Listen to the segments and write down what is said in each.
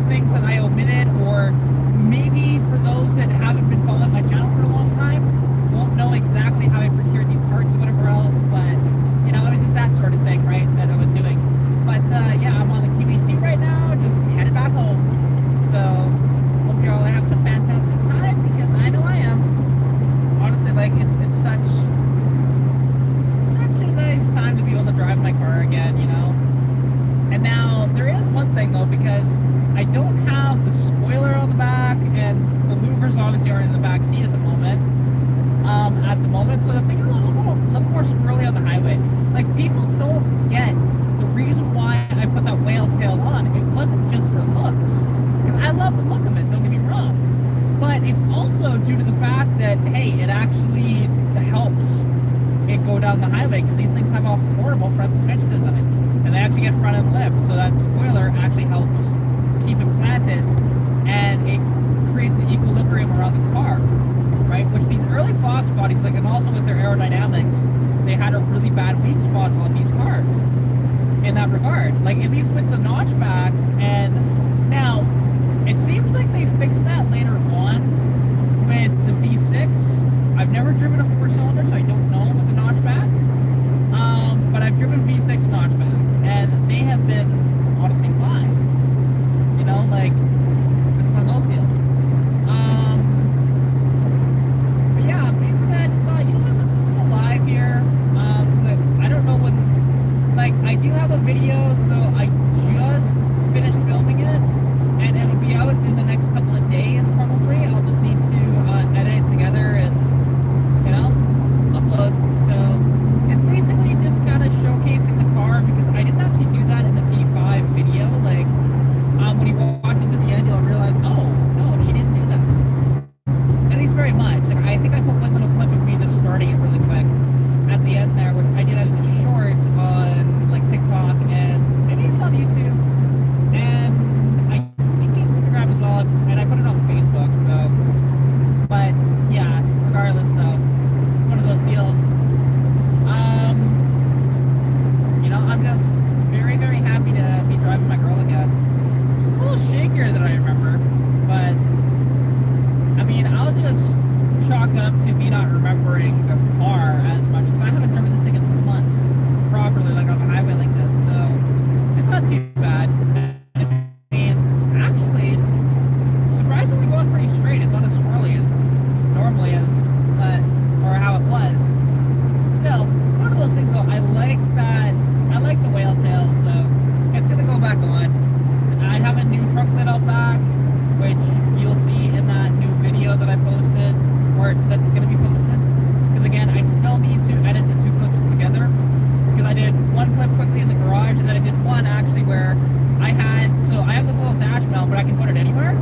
things that I omitted, or maybe for those that haven't been following my channel for a long time, won't know exactly how I procured these parts or whatever else, but, you know, it was just that sort of thing, right, that I was doing. But, yeah, I'm on the QE2 right now, just headed back home. So, hope you're all having a fantastic time, because I know I am. Honestly, like, it's such a nice time to be able to drive my car again, you know? And now, there is one thing, though, because I don't have the spoiler on the back, and the louvers obviously are in the back seat at the moment. So the thing is a little more squirrely on the highway. Like, people don't get the reason why I put that whale tail on. It wasn't just for looks, because I love the look of it, don't get me wrong. But it's also due to the fact that, hey, it actually helps it go down the highway, because these things have a horrible front suspension design, and they actually get front end lift, so that spoiler actually helps keep it planted, and it creates an equilibrium around the car, right? Which these early Fox bodies, like, and also with their aerodynamics, they had a really bad weak spot on these cars in that regard, like, at least with the notchbacks. And now it seems like they fixed that later on with the V6. I've never driven a 4-cylinder, so I don't know with the notchback, but I've driven V6 notchbacks, and they have been honestly fine. You know, like, it's one of those deals. But yeah, basically I just thought, you know what, let's just go live here. I don't know when, like, I do have a video, so I just finished filming it, and it'll be out in the next couple of days probably. I'll just need to edit it together and, you know, upload. So it's basically just kind of showcasing the car, because I didn't actually do that in the T5 video. Like, when you watch it to the end, you'll realize, oh, no, she didn't do that. At least very much. Like, I think I put one little clip of me just starting it really quick at the end there, which I did as a short on, like, TikTok and maybe even on YouTube. And I think Instagram as well, and I put it on Facebook, so. But, yeah, regardless, though, it's one of those deals. You know, I'm just very, very happy to be driving my girl again. She's a little shakier than I remember, but, I mean, I'll just chalk it up to me not remembering this car as much, because I haven't driven this thing in months properly, like on the highway like this, so it's not too bad. I mean, actually, surprisingly going pretty straight. It's not as swirly as normally is, but, or how it was. Still, it's one of those things, though. I like that, I like the whale tail, so it's gonna go back on. I have a new trunk lid out back, which you'll see in that new video that I posted, or that's going to be posted. Because again, I still need to edit the two clips together, because I did one clip quickly in the garage, and then I did one actually where I had, so I have this little dash mount, but I can put it anywhere.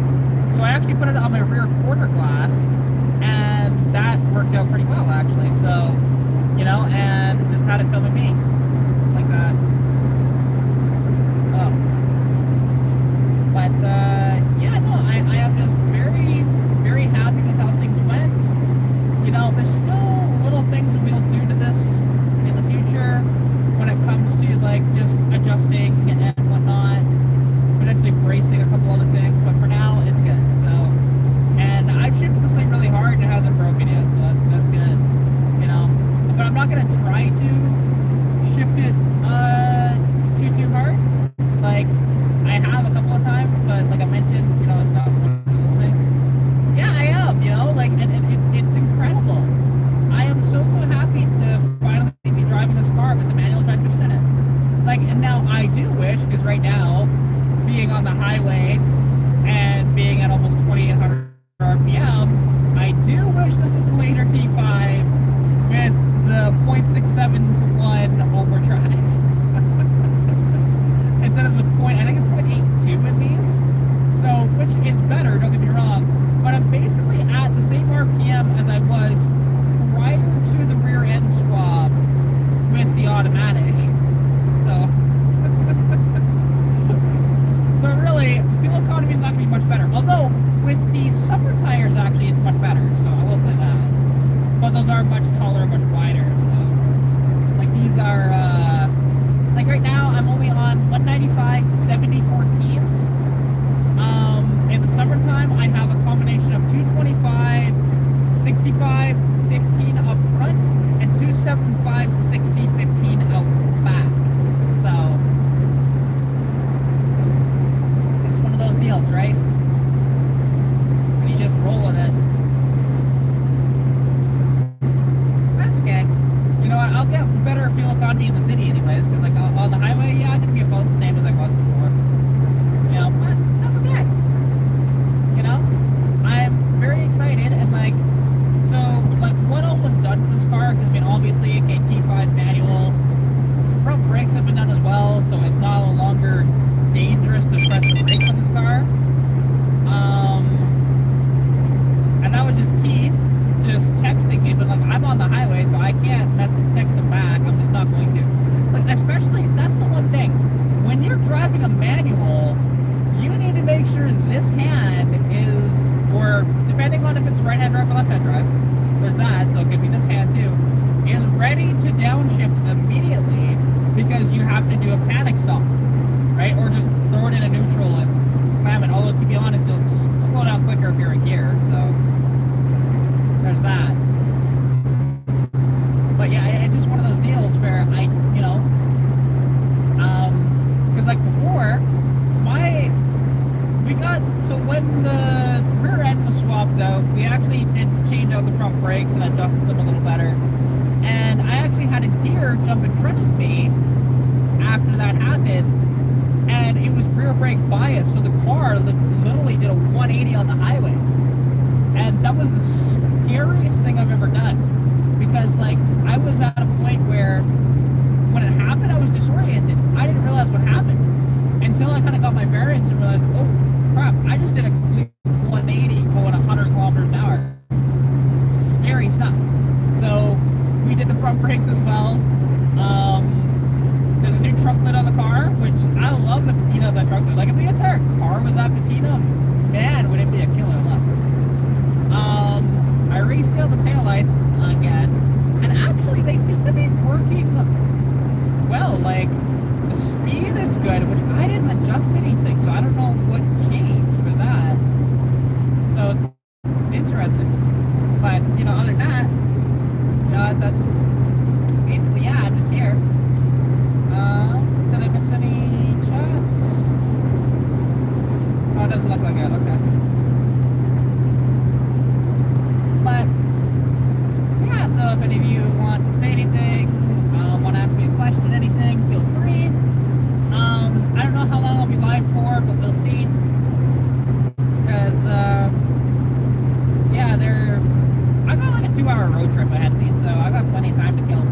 So I actually put it on my rear quarter glass, and that worked out pretty well actually. So, you know, and just had it filming me like that. Oh. But, yeah, no, I am just very, very happy with how things went. You know, there's still little things we'll do to this in the future when it comes to, like, just adjusting and whatnot, potentially bracing a couple other things, but for now, it's good, so. And I've shifted this thing really hard, and it hasn't broken yet, so that's good, you know. But I'm not gonna try to shift it, too hard. Like, I have a couple of times, but like I mentioned, you know, it's not one of those things. Yeah, I am, you know, like, and it's incredible. I am so happy to finally be driving this car with the manual transmission in it. Like, and now I do wish, because right now, being on the highway and being at almost 2,800 RPM, I do wish this was the later T5 with the 0.67 to 1 overdrive. Instead of the point, I think it's 0.82 in these. So, which is better, don't get me wrong. But I'm basically at the same RPM as I was prior to the rear end swap with the automatic. So, so really, fuel economy is not going to be much better. Although, with the summer tires, actually, it's much better. So, I will say that. But those are much taller, much wider. So, like, these are, like right now, I'm only on 195 70/14s. is you have to do a panic stop, right? Or just throw it in a neutral and slam it. Although, to be honest, you'll slow down quicker if you're in gear, so there's that. But yeah, it's just one of those deals where because like before, so when the rear end was swapped out, we actually did change out the front brakes and adjust them a little better. And I actually had a deer jump in front of me after that happened, and it was rear brake bias, so the car literally did a 180 on the highway. And that was the scariest thing I've ever done, because like I was at a point where when it happened, I was disoriented. I didn't realize what happened until I kind of got my bearings and realized, oh crap, I just did a complete 180 going 100 kilometers an hour. Scary stuff. So we did the front brakes as well. There's a new trunk lid on the car, which I love the patina of that trunk lid. Like if the entire car was that patina, man, would it be a killer look. I resealed the taillights again, and actually they seem to be working well. Like the speed is good, which I didn't adjust anything, so I don't know what changed for that. So it's interesting. But other than that, that's basically, yeah, I'm just here. Did I miss any chats? Oh, it doesn't look like it, okay. But yeah, so if any of you want to say anything, want to ask me a question, anything, feel free. I don't know how long I'll be live for, but we'll see. Because, yeah, I got like a 2-hour road trip ahead of me, so I got plenty of time to kill.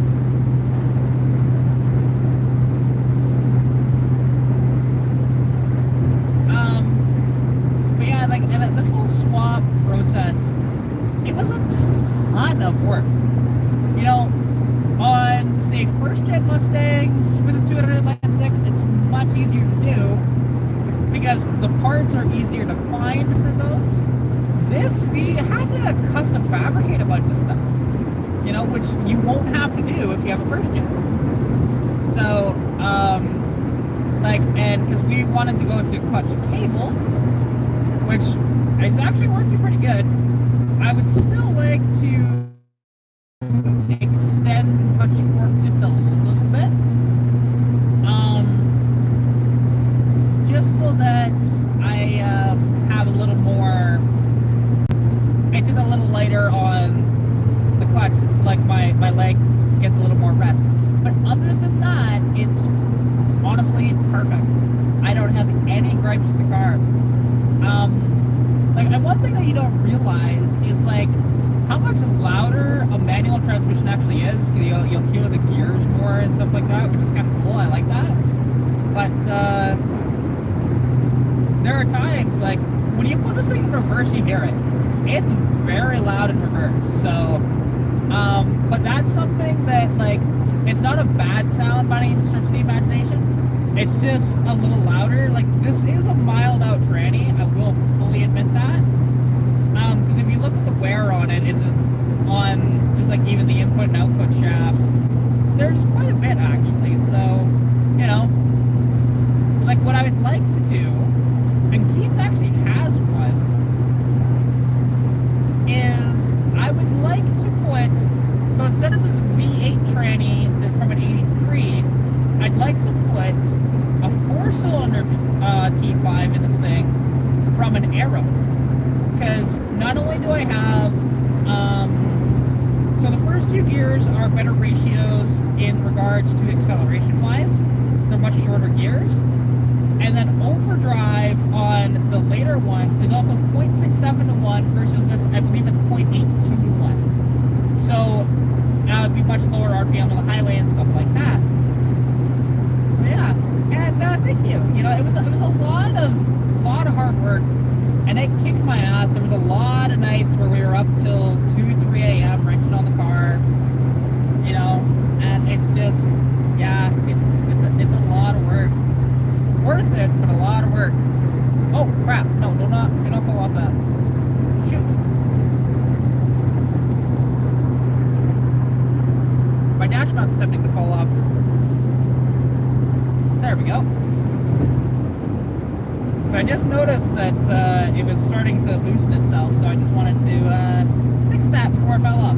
But yeah, like this whole swap process, it was a ton of work. On, say, first-gen Mustangs with a 296, it's much easier to do because the parts are easier to find for those. This, we had to custom fabricate a bunch of stuff, which you won't have to do if you have a first-gen. So, and because we wanted to go to clutch cable, which is actually working pretty good, I would still like to extend clutch fork just a little bit, just so that I have a little more, it's just a little lighter on the clutch, like my leg gets a little more rest. But other than that, it's honestly perfect. I don't have any gripes with the car. And one thing that you don't realize is like how much louder a manual transmission actually is. You'll hear the gears more and stuff like that, which is kind of cool. I like that. But there are times like when you put this thing in reverse, you hear it. It's very loud in reverse. So, but that's something that like it's not a bad sound by any stretch of the imagination. It's just a little louder. Like this is a mild out tranny. I will fully admit that. Because if you look at the wear on it, it's on just like even the input and output shafts, there's quite a bit actually. So, like what I would like to do, and Keith actually has one, is I would like to put, so instead of this V8 tranny from an 83, I'd like to put a 4-cylinder T5 in this thing from an Aero. Because not only do I have, so the first two gears are better ratios in regards to acceleration-wise. They're much shorter gears. And then overdrive on the later one is also 0.67 to 1 versus this, I believe it's 0.82 to 1. So it'd be much lower RPM on the highway and stuff like that. So yeah, and thank you. It was a lot of hard work. And it kicked my ass. There was a lot of nights where we were up till 2, 3 a.m. wrenching on the car, and it's just, yeah, it's a lot of work. Worth it, but a lot of work. Oh, crap. No, do not fall off that. Shoot. My dash mount's attempting to fall off. There we go. So I just noticed that it was starting to loosen itself, so I just wanted to fix that before I fell off.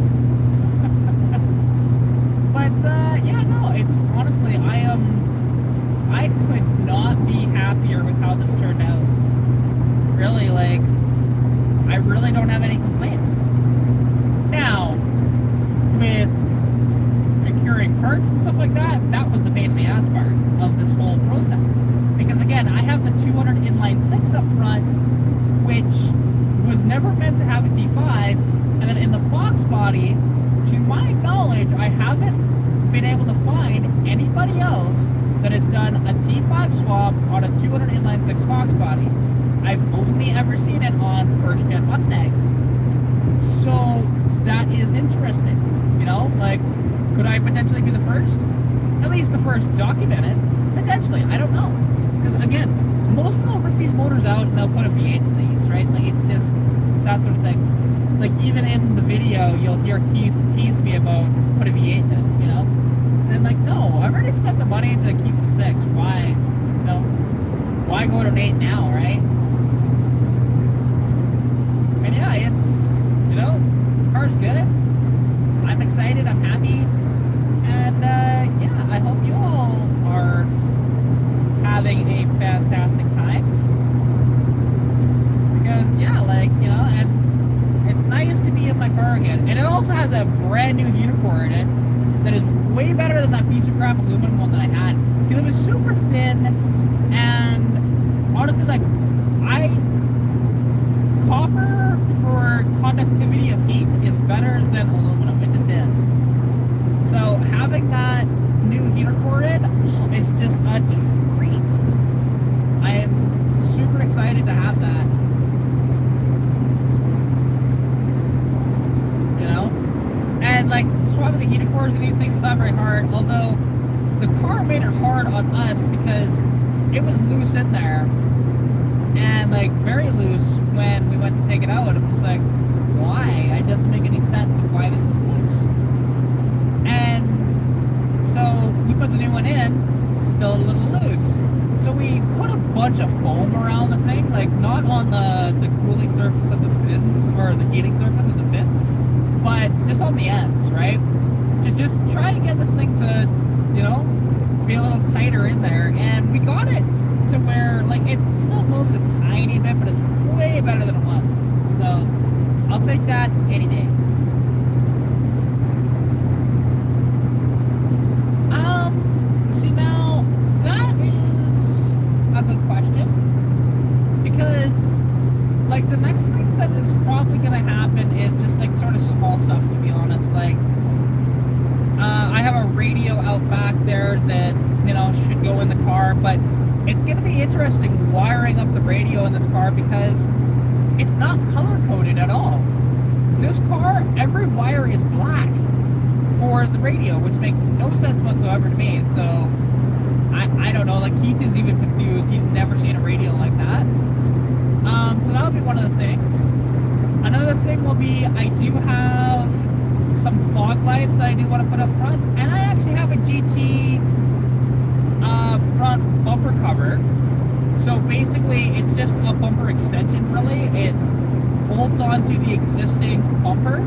But yeah, no, it's honestly, I could not be happier with how this turned out. Really, like, I really don't have any complaints. Now, with procuring parts and stuff like that, that was the pain in the ass part of this whole process. Because again, I have the 200 inline 6 up front, which was never meant to have a T5, and then in the Fox body, to my knowledge, I haven't been able to find anybody else that has done a T5 swap on a 200 inline 6 Fox body. I've only ever seen it on first gen Mustangs. So that is interesting, you know, like, could I potentially be the first? At least the first documented? Potentially, I don't know. Because again, most people rip these motors out and they'll put a V8 in these, right? Like, it's just that sort of thing. Like, even in the video, you'll hear Keith tease me about put a V8 in, you know? And then, like, no, I've already spent the money to keep the 6. Why, you know, why go to an 8 now, right? And yeah, it's, you know, car's good. I'm excited, I'm happy. And yeah, I hope you all are having a fantastic time. Because yeah, like, you know, and it's nice to be in my car again. And it also has a brand new heater core in it that is way better than that piece of crap aluminum one that I had. Because it was super thin, and honestly, like, copper for conductivity of heat is better than aluminum. It just is. So having that new heater core in is just a treat. I am super excited to have that. You know? And like, swapping the heater cores and these things is not very hard, although the car made it hard on us because it was loose in there. And like, very loose when we went to take it out. It was like, why? It doesn't make any sense of why this is loose. And so we put the new one in, still a little loose. So we put a bunch of foam around the thing, like not on the cooling surface of the fins, or the heating surface of the fins, but just on the ends, right? To just try to get this thing to, you know, be a little tighter in there. And we got it to where, like, it still moves a tiny bit, but it's way better than it was. So I'll take that any day. See, now that is a good question, because like the next thing that is probably gonna happen is just like sort of small stuff, to be honest. Like I have a radio out back there that, you know, should go in the car, but it's going to be interesting wiring up the radio in this car because it's not color-coded at all. This car, every wire is black for the radio, which makes no sense whatsoever to me. So, I don't know, like, Keith is even confused. He's never seen a radio like that. So that'll be one of the things. Another thing will be, I do have some fog lights that I do want to put up front, and I actually have a GT front bumper cover. So basically it's just a bumper extension, really. It bolts onto the existing bumper,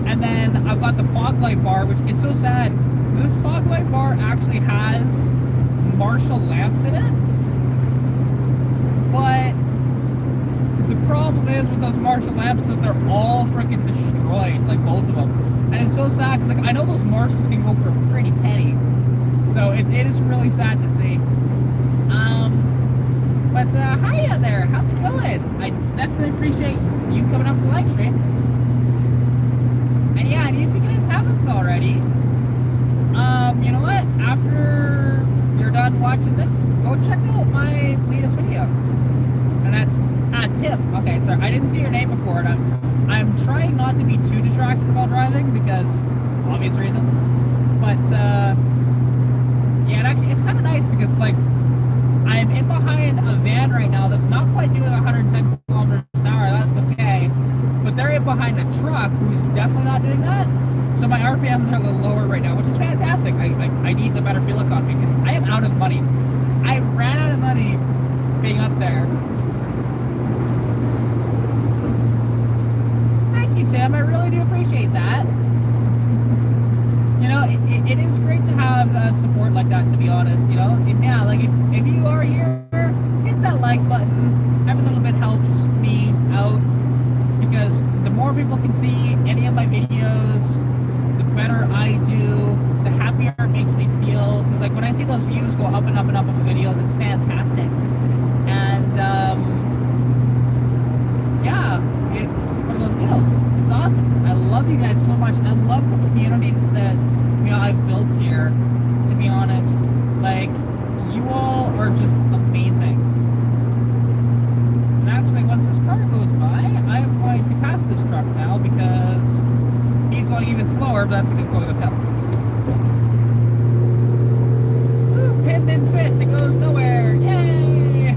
and then I've got the fog light bar, which it's so sad, this fog light bar actually has Marshall lamps in it, but the problem is with those Marshall lamps that they're all freaking destroyed, like both of them. And it's so sad because, like, I know those Marshalls can go for a pretty penny. So it is really sad to see. But hi out there, how's it going? I definitely appreciate you coming up to the live stream. And yeah, and if you guys haven't already, you know what? After you're done watching this, go check out my latest video. And that's Tip. Okay, sorry, I didn't see your name before, and I'm trying not to be too distracted while driving because obvious reasons. But yeah, and actually, it's kind of nice because, like, I'm in behind a van right now that's not quite doing 110 kilometers an hour. That's okay. But they're in behind a truck who's definitely not doing that. So my RPMs are a little lower right now, which is fantastic. I need the better fuel economy because I am out of money. I ran out of money being up there. Thank you, Tim. I really do appreciate that. You know, it is great to have support like that, to be honest. You know, and yeah, like if you are here, hit that like button. Every little bit helps me out because the more people can see any of my videos, the better I do, the happier it makes me feel. Because like when I see those views go up and up and up on the videos, it's fantastic. And yeah, it's one of those deals. It's awesome. I love you guys so much. I love the community that I've built here. To be honest, like you all are just amazing. And actually, once this car goes by, I'm going to pass this truck now because he's going even slower, but that's because he's going uphill. Woo, pinned in fifth, it goes nowhere. Yay!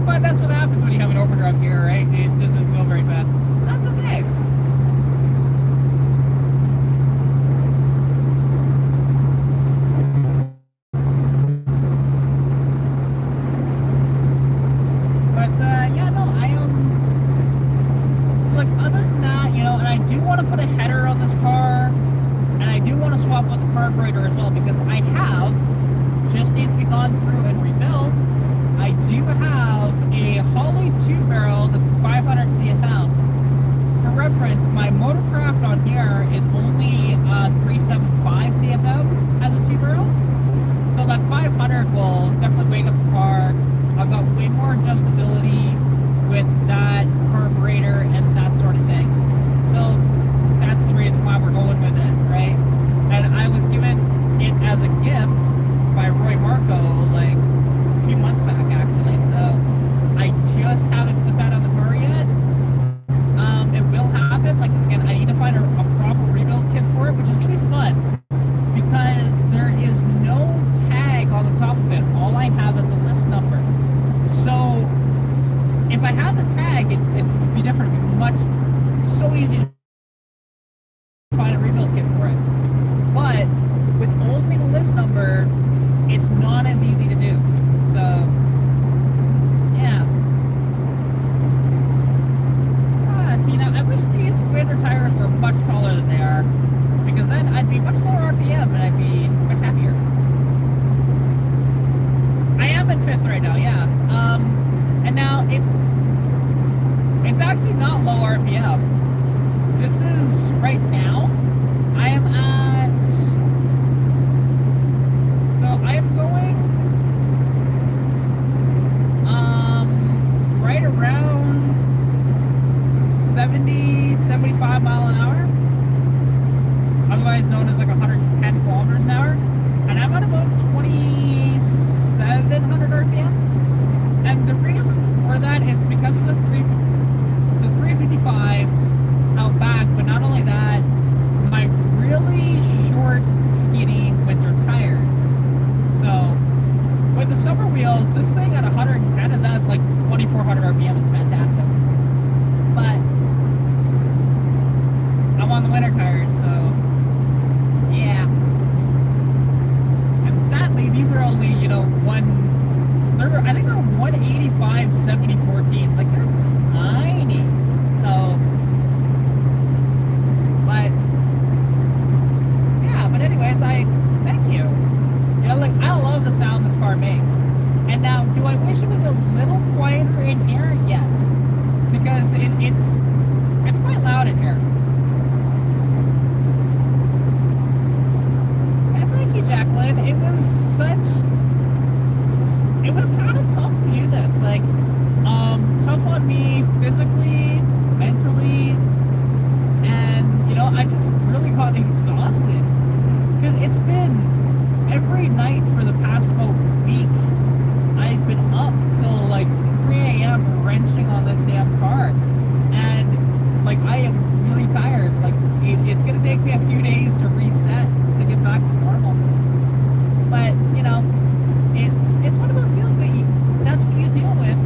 But that's what happens when you have an overdrive here, right? It just doesn't go very fast. But that's okay. Yeah, no, I so like other than that, you know, and I do want to put a header on this car, and I do want to swap out the carburetor as well because I have, just needs to be gone through and rebuilt. I do have a Holley 2-barrel that's 500 CFM. For reference, my Motorcraft on here is only 375 CFM as a 2-barrel. So that 500 will definitely wake up the car. I've got way more adjustability with that carburetor and that sort of thing. So that's the reason why we're going with it, right? And I was given it as a gift by Roy Marco like a few months back actually. So I just haven't put that on the car yet. It will happen. Like again, I need to find a proper rebuild kit for it, which is gonna be fun because there is no tag on the top of it. All I have is the list number. So if I had the tag, it would be different. It would be much so easy to find a rebuild kit for it. But with only the list number, it's not as easy to do. So yeah. See now, I wish these winter tires were much taller than they are, because then I'd be much lower RPM and I'd be much happier. I am in fifth right now, yeah. And now it's actually not low RPM. This is right now. I am at. So I am going right around 70, 75 mile an hour. Otherwise known as like 110 kilometers an hour. And I'm at about 2,700 RPM. And the reason for that is because of the 355s out back, but not only that, my really short, skinny winter tires. So with the summer wheels, this thing at 110 is at like 2,400 RPM. It's fantastic. But I'm on the winter tires, so yeah. And sadly, these are only, you know, I think they're 185 7014s. Like they're tiny. So, but yeah. But anyways, thank you. You know, like I love the sound this car makes. And now, do I wish it was a little quieter in here? Yes, because it's quite loud in here. And thank you, Jacqueline. It was kind of tough to do this. Like, tough on me physically, mentally, and you know, I just really got exhausted because it's been every night for the past about week. I've been up till like 3 a.m. wrenching on this damn car, and like I am really tired. Like it's gonna take me a few days to reset to get back to normal. But you know, it's one of those deals that's what you deal with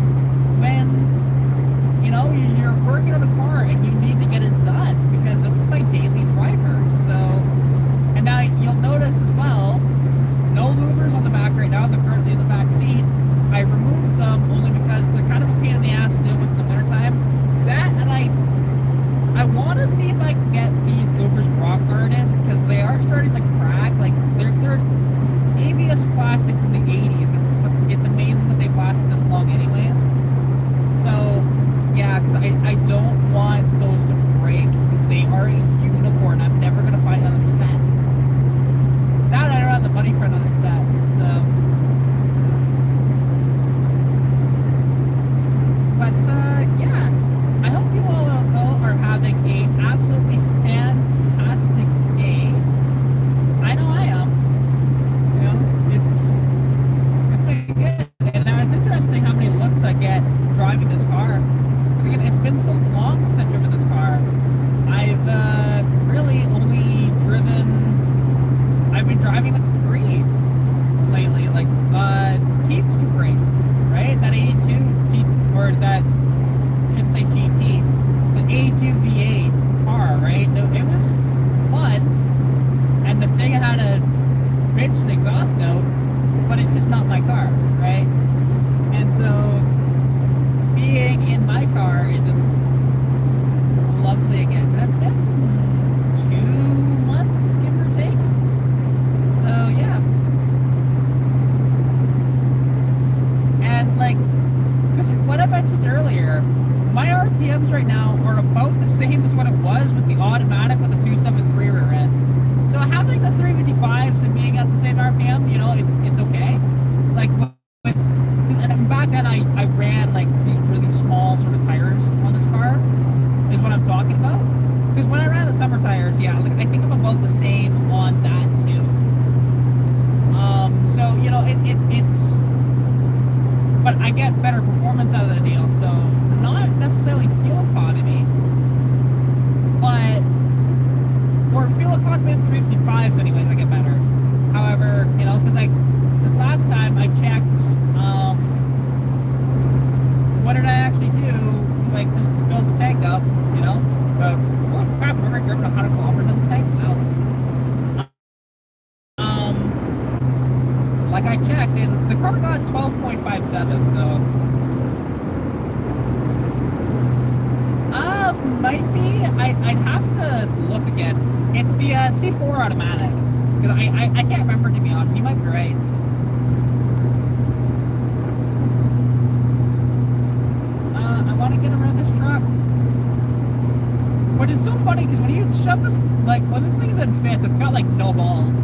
when you know you're working on a car and you need to get it done because just not my car, right? And so being in my car is just lovely again. That's been 2 months, give or take. So yeah. And like, because what I mentioned earlier, my RPMs right now are about the same as what it was with the automatic with the 273 rear end. So having the 355s and being at the same RPM, you know, it's okay. Like and back then I ran like these really small sort of tires on this car, is what I'm talking about. Because when I ran the summer tires, yeah, like I think I'm about the same on that too. So you know, it's, but I get better performance out of the deal. So not necessarily fuel economy, but or fuel economy with 355s anyways, I get better. However, you know, because like this last time I checked, what did I actually do? Like just fill the tank up, you know. Holy crap! I've already driven 100 kilometers on this tank. Wow. Like I checked, and the car got 12.57. So, might be. I'd have to look again. It's the C4 automatic, because I can't remember, to be honest. You might be right. I want to get around this truck. But it's so funny because when you shove this, like when this thing's in fifth, it's got like no balls.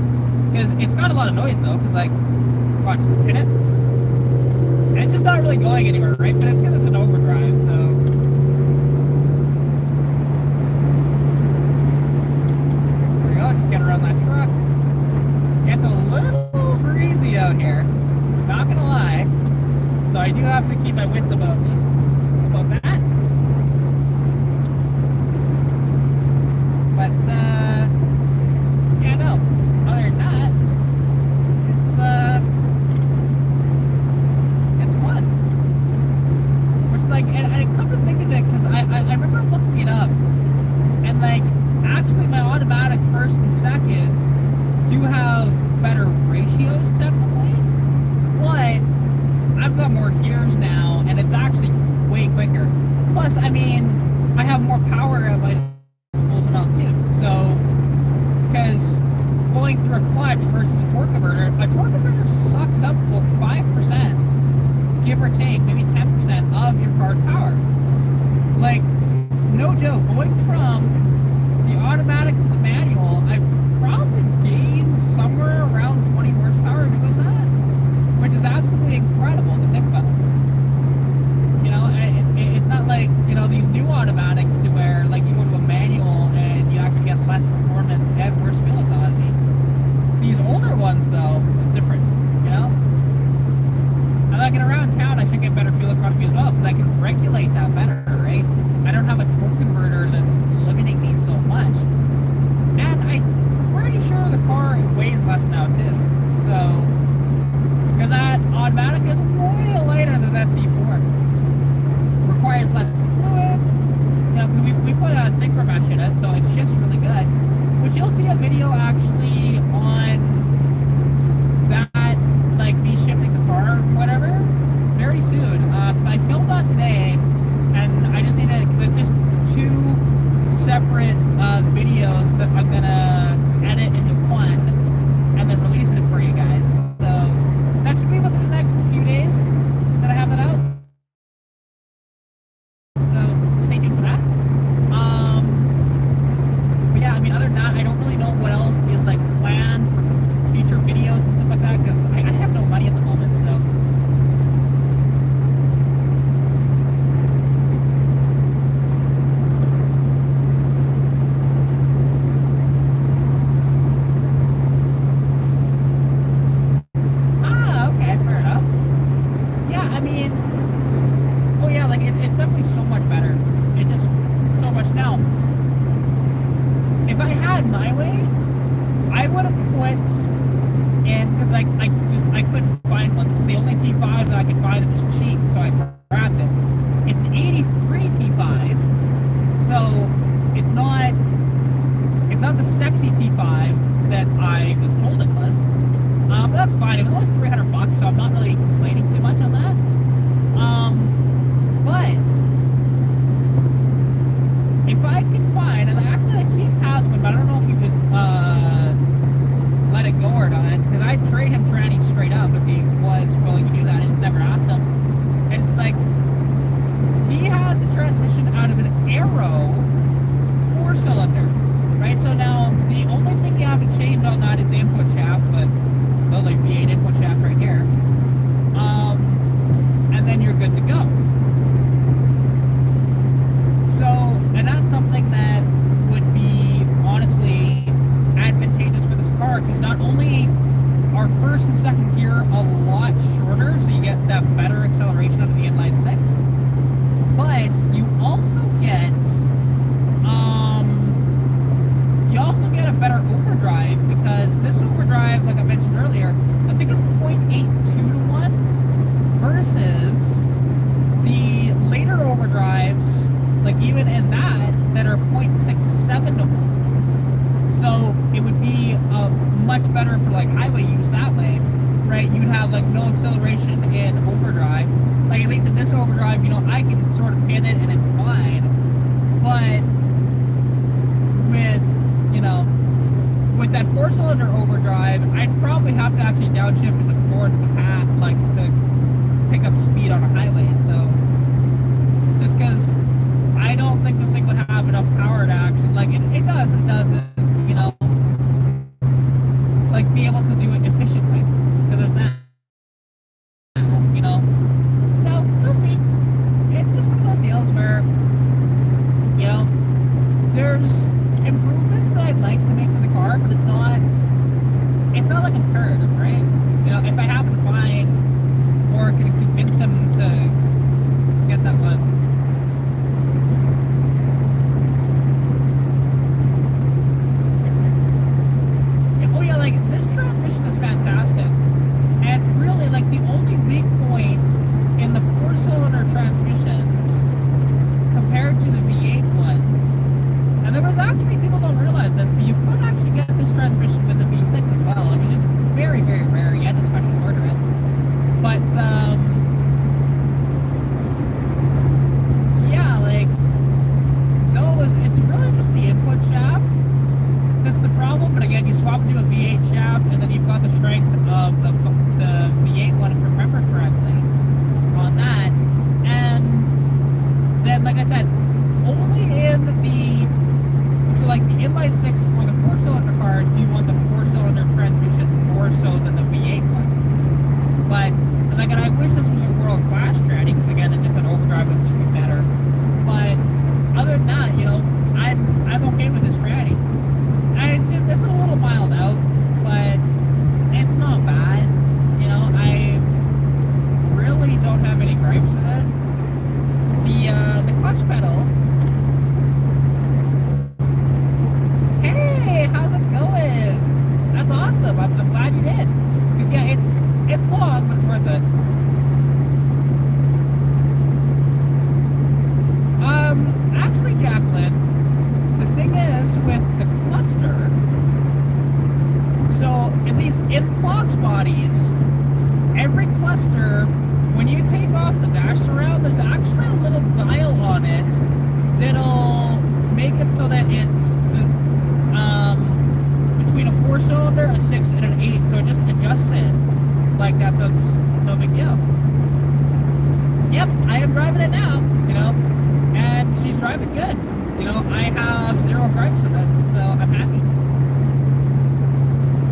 Because it's got a lot of noise though. Because like, watch, hit it, and it's just not really going anywhere, right? But it's because it's an overdrive, so. There we go. Just get around that truck. It's a little breezy out here. Not gonna lie. So I do have to keep my wits about me. About that. But yeah, no. Other than that, it's fun. Which like, and come to think of it, because I remember looking it up, and like actually my automatic first and second do have better ratios technically, but I've got more gears now, and it's actually way quicker. Plus, I mean, I have more power at my disposal now too. So, because going through a clutch versus a torque converter sucks up about 5%, give or take, maybe 10% of your car's power. Like, no joke, going from the automatic to the manual, I've probably gained somewhere around 20 horsepower doing that, which is absolutely incredible to think about. You know, it's not like, you know, these new automatics to where, like, you go to a manual and you actually get less performance and worse fuel economy. These older ones, though, it's different, you know? And like around town, I should get better fuel economy as well, because I can regulate that better, right? I don't have a torque converter that's limiting me so much. And I'm pretty sure the car weighs less now, too. So, because that automatic is way lighter than that C4. Requires less fluid, you know, because we put a synchro mesh in it, so it shifts really good. Which you'll see a video actually on that, like me shifting the car or whatever, very soon. I filmed that today, and I just need to, because it's just 2 separate videos that I'm gonna edit into one and then release it for you guys. So that should be within the next few days that I have that out. So stay tuned for that. But yeah, I mean, other than that, I don't really know what else is like planned for future videos and stuff like that, because I have no money at the moment, so. Okay, fair enough. Yeah, I mean, oh yeah, like it's definitely so much better. It's just so much. Now, if I had my way, I would have put in, because like I couldn't find one. This is the only T5 that I could find that was cheap, so I grabbed it. It's an 83 T5, so it's not the sexy T5 that I was told it was. But that's fine. fine. It was only $300, so I'm not really complaining too much on that. But if I could find, and actually like Keith has one, but I don't know if he would let it go or not, because I'd trade him tranny straight up if he was willing to do that. I just never asked him. It's like, he has the transmission out of an Arrow 4-cylinder, right? So now, the only thing you have to change on that is the input shaft, but like V8 input shaft right here. And then you're good to go. So, and that's something that would be honestly advantageous for this car, because not only are first and second gear a lot shorter, so you get that better acceleration out of the inline six, but you also get a better overdrive, because this overdrive, like I mentioned earlier, I think it's 0.82 to 1 versus the later overdrives, like even in that are 0.67 to 1. So it would be much better for like highway use that way, right? You'd have like no acceleration in overdrive. Like at least in this overdrive, you know, I can sort of pin it and it's fine. But with, you know, with that 4-cylinder overdrive, I'd probably have to actually downshift into fourth path, like to pick up speed on a highway. So just because I don't think this thing would have enough power to actually, like it does, but it doesn't, you know, like be able to do it efficiently, because there's that, you know. So we'll see. It's just one of those deals where, you know, there's improvements that I'd like to make to the car, but it's not like imperative, right? You know, if I happen to find or can convince him to get that one. Oh yeah, like this transmission is fantastic, and really like the only weak point in the 4-cylinder transmissions compared to the V8 ones, and there was actually, people don't realize this, but you could actually get this transmission with the V6 as well. I mean, just very, very rare. You had to special order it. But, yeah, like, those, it's really just the input shaft that's the problem. But again, you swap to a V8 shaft, and then you've got the strength of the V8 one, if I remember correctly, on that. And then, like I said, only in the, so like the inline six or the 4-cylinder cars, do you want the 4-cylinder transmission more so than the V8 one? But, and like, and I wish this was a world-class tranny, because again, it's just an overdrive would just be better. But other than that, you know, I'm okay with this tranny. And it's a little mild out, but it's not bad. You know, I really don't have any gripes with it. The clutch pedal. Hey, how's it going? That's awesome. I'm glad you did. Because yeah, it's long, but it's worth it. Actually, Jacqueline, the thing is with the cluster, so at least in Fox bodies, every cluster, when you take off the dash surround, there's actually a little dial on it that'll make it so that it's between a 4-cylinder, a 6, and an 8, so it just adjusts it like that, so it's no big deal. Yep, I am driving it now, you know, and she's driving good. You know, I have 0 gripes with it, so I'm happy.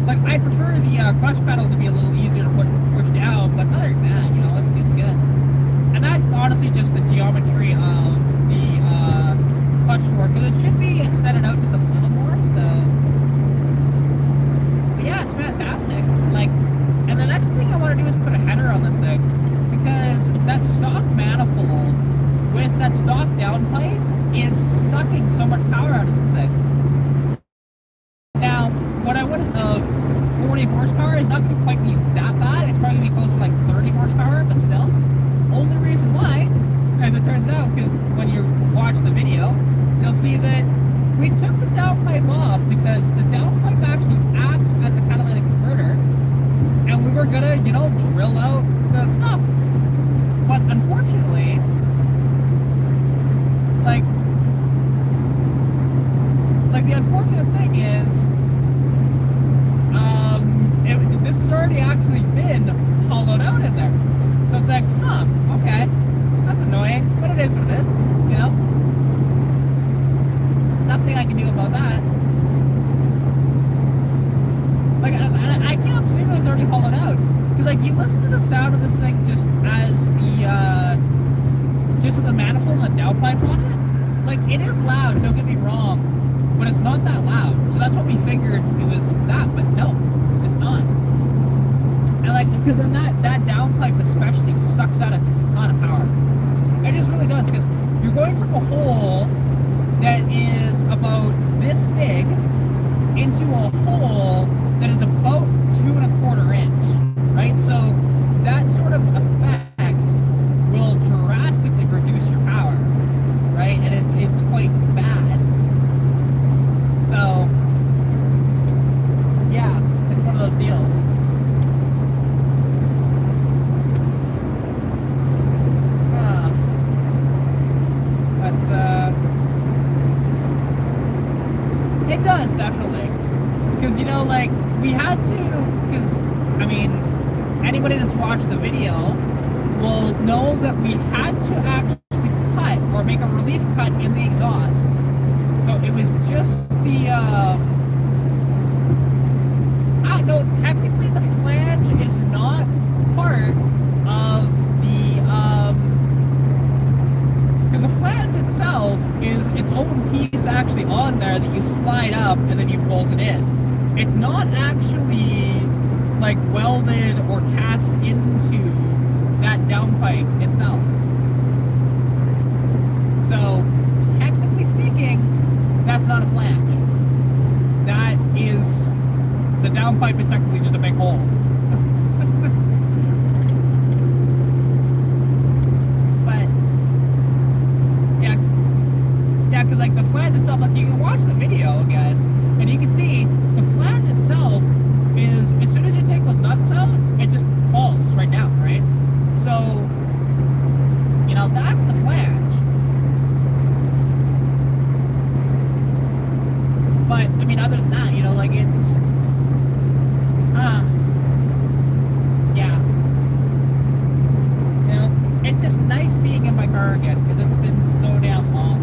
Like, I prefer the clutch pedal to be a little easier to push down, but other than that, you know, it's good. And that's honestly just the geometry of the clutch fork, because it should be extended out just a little more, so. But yeah, it's fantastic. Like, and the next thing I want to do is put a header on this thing, because that stock manifold with that stock downpipe is sucking so much power out of this thing. Now, what I would have of 40 horsepower is not going to quite be that bad. It's probably going to be close to like 30 horsepower, but still. Only reason why, as it turns out, because when you watch the video, you'll see that we took the downpipe off because the downpipe actually acts as a catalytic converter, and we were gonna, you know, drill out the stuff. But unfortunately, like the unfortunate thing is, this has already actually been hollowed out in there. So it's like, huh, okay, that's annoying, but it is what it is, you know? Nothing I can do about that. Like, I can't believe it was already hollowed out. Because, like, you listen to the sound of this thing just as just with the manifold and the downpipe on it. Like, it is loud, don't get me wrong, but it's not that loud. So that's what we figured it was that, but no, it's not. And, like, because then that downpipe especially sucks out a ton of power. It just really does, because you're going from a hole that is about this big into a hole that is about 2 1/4 inch, right? So that sort of effect will drastically reduce your power, right? And it's quite bad. So yeah, it's one of those deals. It does, definitely. Because, you know, like, we had to, because, I mean, anybody that's watched the video will know that we had to actually cut or make a relief cut in the exhaust. So it was just the, no, technically the flange is not part of the, because the flange itself is its own piece actually on there that you slide up and then you bolt it in. It's not actually like welded or cast into that downpipe itself. So technically speaking, that's not a flange. That is, the downpipe is technically just a big hole. Because like the flange itself, like you can watch the video again, and you can see the flange itself is, as soon as you take those nuts out, it just falls right down, right? So, you know, that's the flange. But, I mean, other than that, you know, like it's, yeah. You know, it's just nice being in my car again, because it's been so damn long.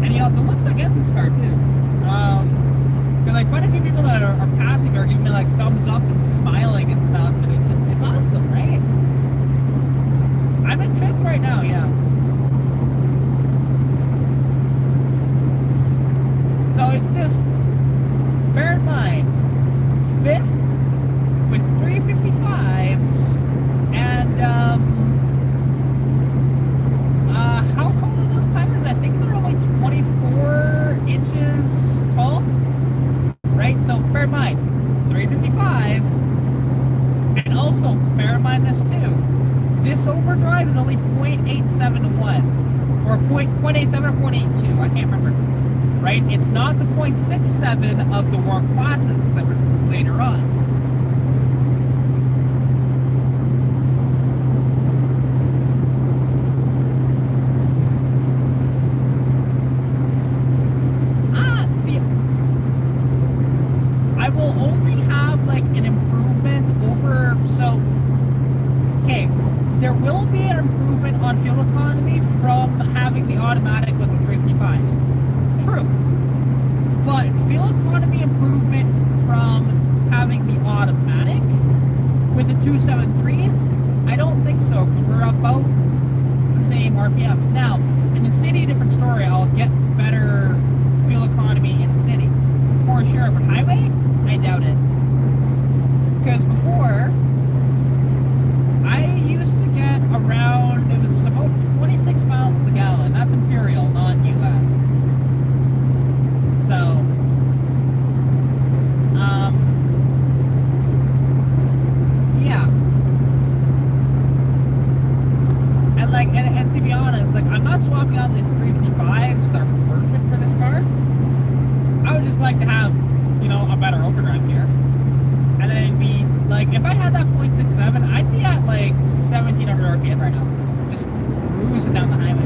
And, you know, the looks I get in this car, too. Because, like, quite a few people that are passing are giving me, like, thumbs up and smiling and stuff, and it's awesome, right? I'm in 5th right now, yeah. So it's just, bear in mind, 5th with 355s, and, how tall are those tires? I think they're only 24 inches tall, right? So bear in mind, 355, and also bear in mind this too. This overdrive is only 0.87 to 1, or 0.87 or 0.82, I can't remember, right? It's not the 0.67 of the Warren classes that were later on. There will be an improvement on fuel economy from having the automatic with the 355s. True. But fuel economy improvement from having the automatic with the 273s, I don't think so, because we're about the same RPMs. Now, in the city, different story. I'll get better fuel economy in the city, for sure. But highway, I doubt it. Because before, I used to get around, it was about 26 miles to the gallon. That's Imperial, not US. So, yeah. And like, and to be honest, like, I'm not swapping out these 355s. They're like, if I had that 0.67, I'd be at like 1700 RPM right now, just cruising down the highway.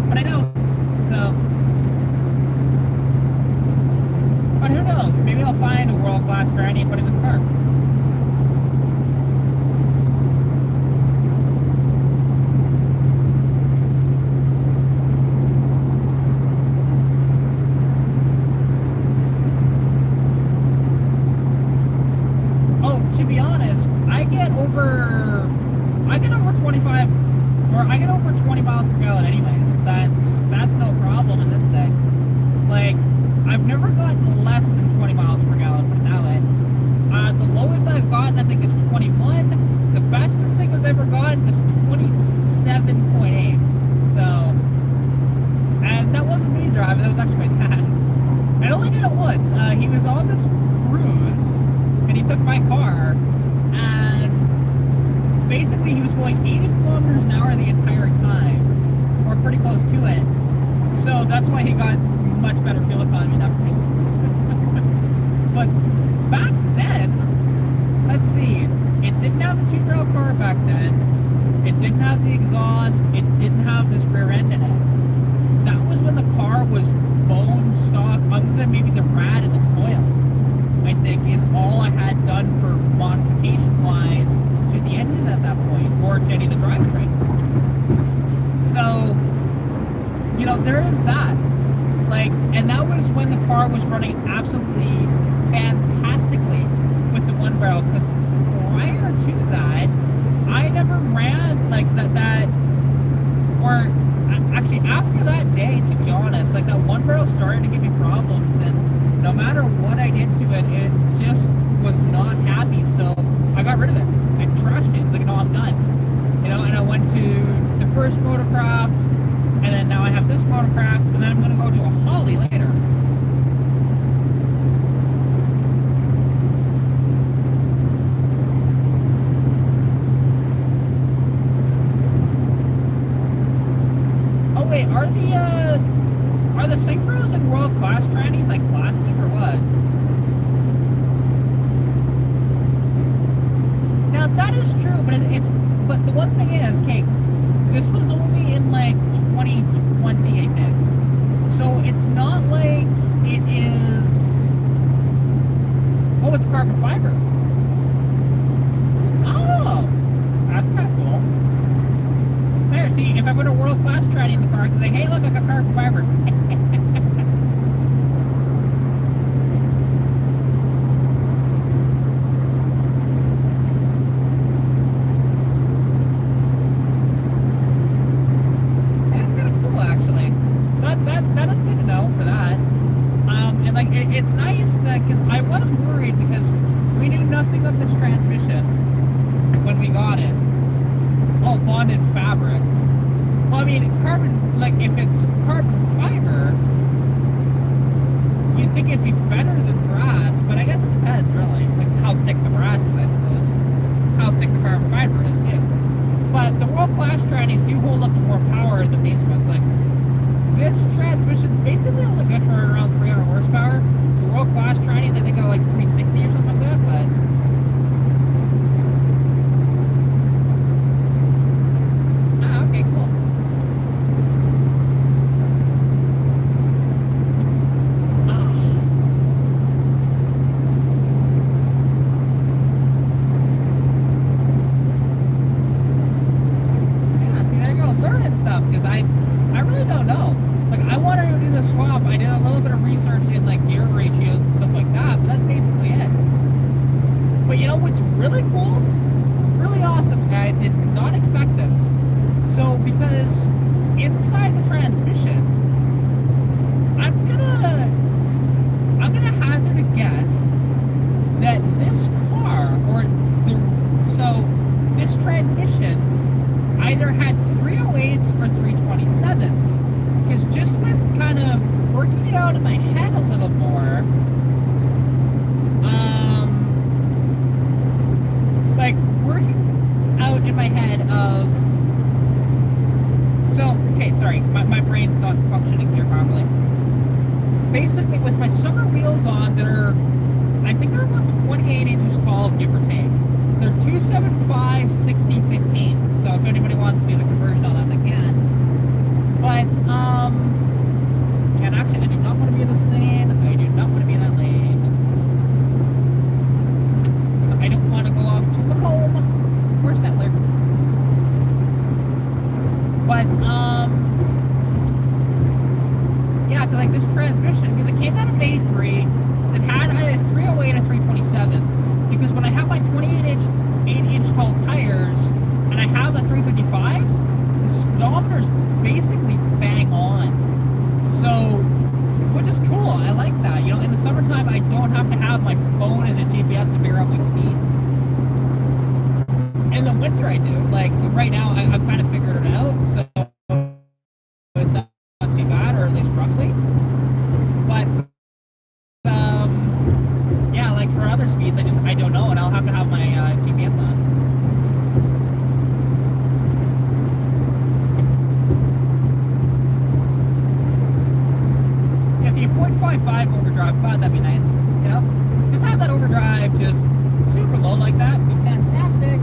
But I don't. So, but who knows? Maybe I'll find a world-class tranny and put it in the car. To be honest, I get over 25, or I get over 20 miles per gallon anyways. That's no problem in this thing. Like, I've never gotten less than 20 miles per gallon, put it that way. The lowest I've gotten, I think, is 21. The best this thing has ever gotten is 27.8. So, and that wasn't me driving, that was actually my dad. I only did it once. He was on this cruise, and he took my car, and basically he was going 80 kilometers an hour the entire time, or pretty close to it. So that's why he got much better fuel economy numbers. But back then, let's see, it didn't have the two-barrel car back then. It didn't have the exhaust. It didn't have this rear end in it. That was when the car was bone stock, other than maybe the rad and the coil, I think, is all I had done for modification-wise to the engine at that point, or to any of the drivetrain. So, you know, there is that. Like, and that was when the car was running absolutely fantastically with the one barrel, because prior to that, I never ran like that, or actually after that day, to be honest, like that one barrel started to give me problems, and no matter what I did to it, it just was not happy, so I got rid of it. I trashed it. It's like, no, I'm done. You know, and I went to the first Motorcraft, and then now I have this Motorcraft, and then I'm going to go to a Holly later. Oh wait, are the synchros and world class trannies like plastic or what? Now that is true, but the one thing is, okay, this was only in like 2020, I think. So it's not like it is. Oh, it's carbon fiber. Oh, that's kind of cool. There, see, if I put a world class tranny in the car, I can say, hey, look, I got carbon fiber. It's nice that, because I was worried because we knew nothing of this transmission when we got it. Oh, bonded fabric. Well, I mean, carbon, like, if it's carbon fiber, you'd think it'd be better than brass, but I guess it depends, really. Like, how thick the brass is, I suppose. How thick the carbon fiber is, too. But the world-class trannies do hold up to more power than these ones. Like, this transmission's basically only good for around 300 horsepower. The world-class trannies, I think, are like 360 or something like that, but... Ah, okay, cool. Yeah, see, there you go, learning stuff, because I really don't know. Like, I wanted to do the swap. I did a little bit of research in, like, gear ratios and stuff like that, but that's basically it. But you know what's really cool? Really awesome, and I did not expect this. So, because inside the transmission, I'm gonna hazard a guess that this car, this transmission either had 308s or 327s. Because just with kind of working it out in my head a little more, like working out in my head of, so, okay, sorry, my brain's not functioning here properly. Basically, with my summer wheels on that are, I think they're about 28 inches tall, give or take. 275 60 15. So if anybody wants to do the conversion on that, they can. But and actually, I do not want to be in this lane. I do not want to be in that lane. So I don't want to go off to Lacombe. Where's Stettler? But yeah, cause like this transmission, because it came out of an 83 that had a 308 and 327s. Because when I have my 8-inch tall tires and I have a 355s, the speedometer's basically bang on. So, which is cool. I like that. You know, in the summertime, I don't have to have my phone as a GPS to figure out my speed. In the winter, I do. Like right now, I've kind of figured it out, so it's not too bad, or at least roughly. But yeah, like for other speeds, I don't know, and I'll have to have my GPS on. Yeah, see, a 0.55 overdrive, God, that'd be nice. You know, just have that overdrive just super low like that would be fantastic.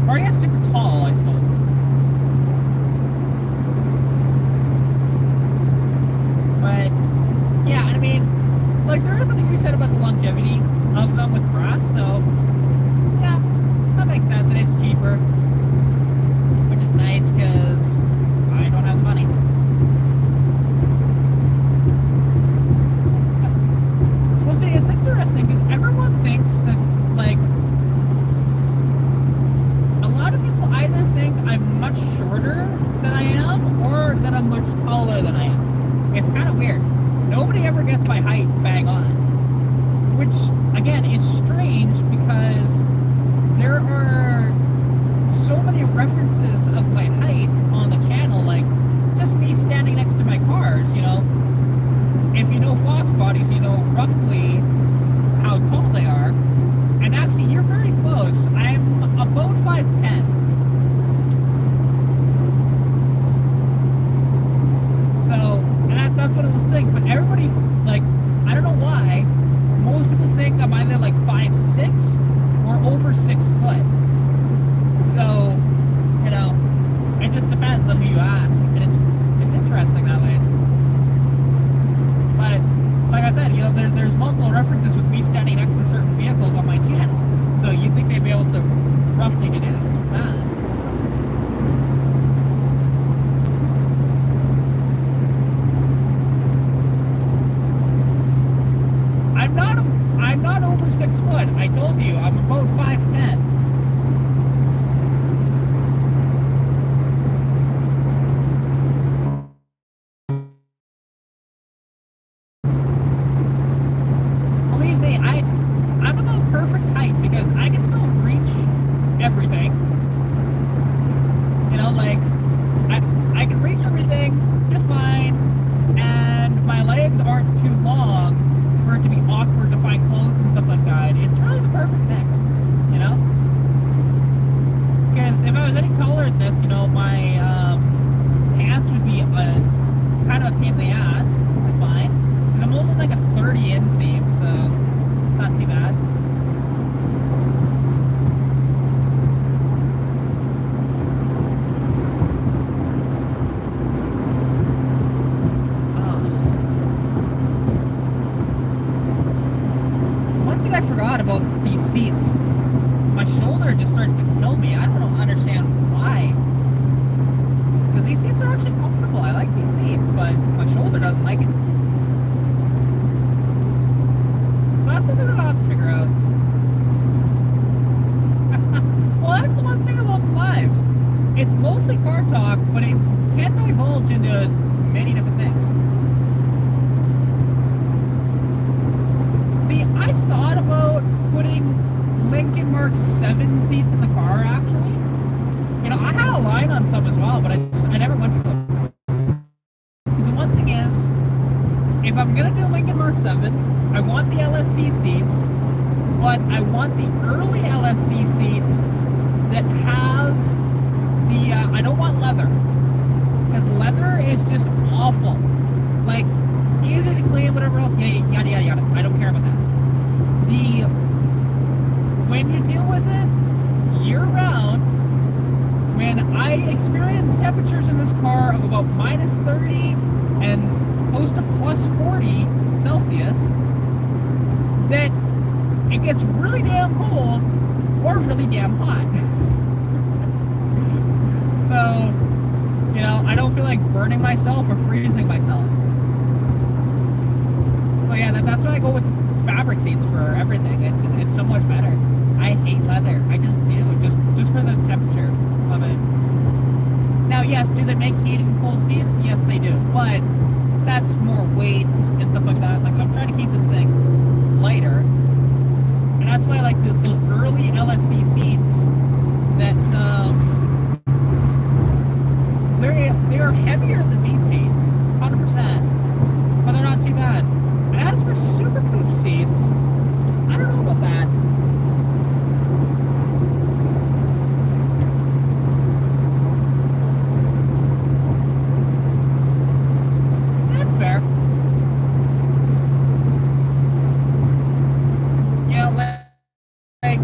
Or I guess super tall, I suppose. But yeah, I mean, like there is something you said about the longevity of them with brass, so yeah, that makes sense, and it's cheaper, which is nice because I don't have the money. Well, see, it's interesting because everyone thinks that, like, a lot of people either think I'm much shorter than I am or that I'm much taller than I am. It's kind of weird. Nobody ever gets my height bang on. Which, again, is strange because there are so many references of my height on the channel, like just me standing next to my cars, you know. If you know Fox bodies, you know roughly how tall they are. And actually, you're very close. I'm about 5'10". So, and that's one of those things, but everybody, like, I don't know why, most people think I'm either like 5'6" or over 6 foot. So, you know, it just depends on who you ask, and it's interesting that way. But like I said, you know, there's multiple references with me standing next to certain vehicles on my channel, so you'd think they'd be able to roughly deduce that. I'm not over 6 foot. I told you, I'm about 5'10". Believe me, I'm about perfect height because I can still reach everything. You know, like I can reach everything just fine, and my legs aren't too long for it to be awkward to find clothes and stuff like that. It's really the perfect mix, you know? Because if I was any taller than this, you know, my pants would be kind of a pain in the ass to find. Because I'm only like a 30 inseam, so not too bad. I forgot about these seats. My shoulder just starts to kill me. I don't understand why. Because these seats are actually comfortable. I like these seats, but my shoulder doesn't like it. So that's something that I'll have to figure out. Well, that's the one thing about the lives. It's mostly car talk, but it can divulge into many different things. See, I thought about putting Lincoln Mark 7 seats in the car, actually. You know, I had a line on some as well, but I never went for them. Because the one thing is, if I'm going to do Lincoln Mark 7, I want the LSC seats, but I want the early LSC seats that have the, I don't want leather. Because leather is just awful. Like, easy to clean, whatever else, yada, yada, yada. I don't care about that. The when you deal with it year-round, when I experience temperatures in this car of about minus 30 and close to plus 40 Celsius, that it gets really damn cold or really damn hot. So, you know, I don't feel like burning myself or freezing myself. So yeah, that's why I go with fabric seats for everything. It's so much better. I hate leather. I just do, just for the temperature of it. Now, yes, do they make heated and cold seats? Yes, they do, but that's more weight and stuff like that. Like, I'm trying to keep this thing lighter, and that's why I like those early LSC seats that they're heavier than these seats, 100%, but they're not too bad. And as for Super Coupe seats, I don't know about that. That's fair. Yeah, like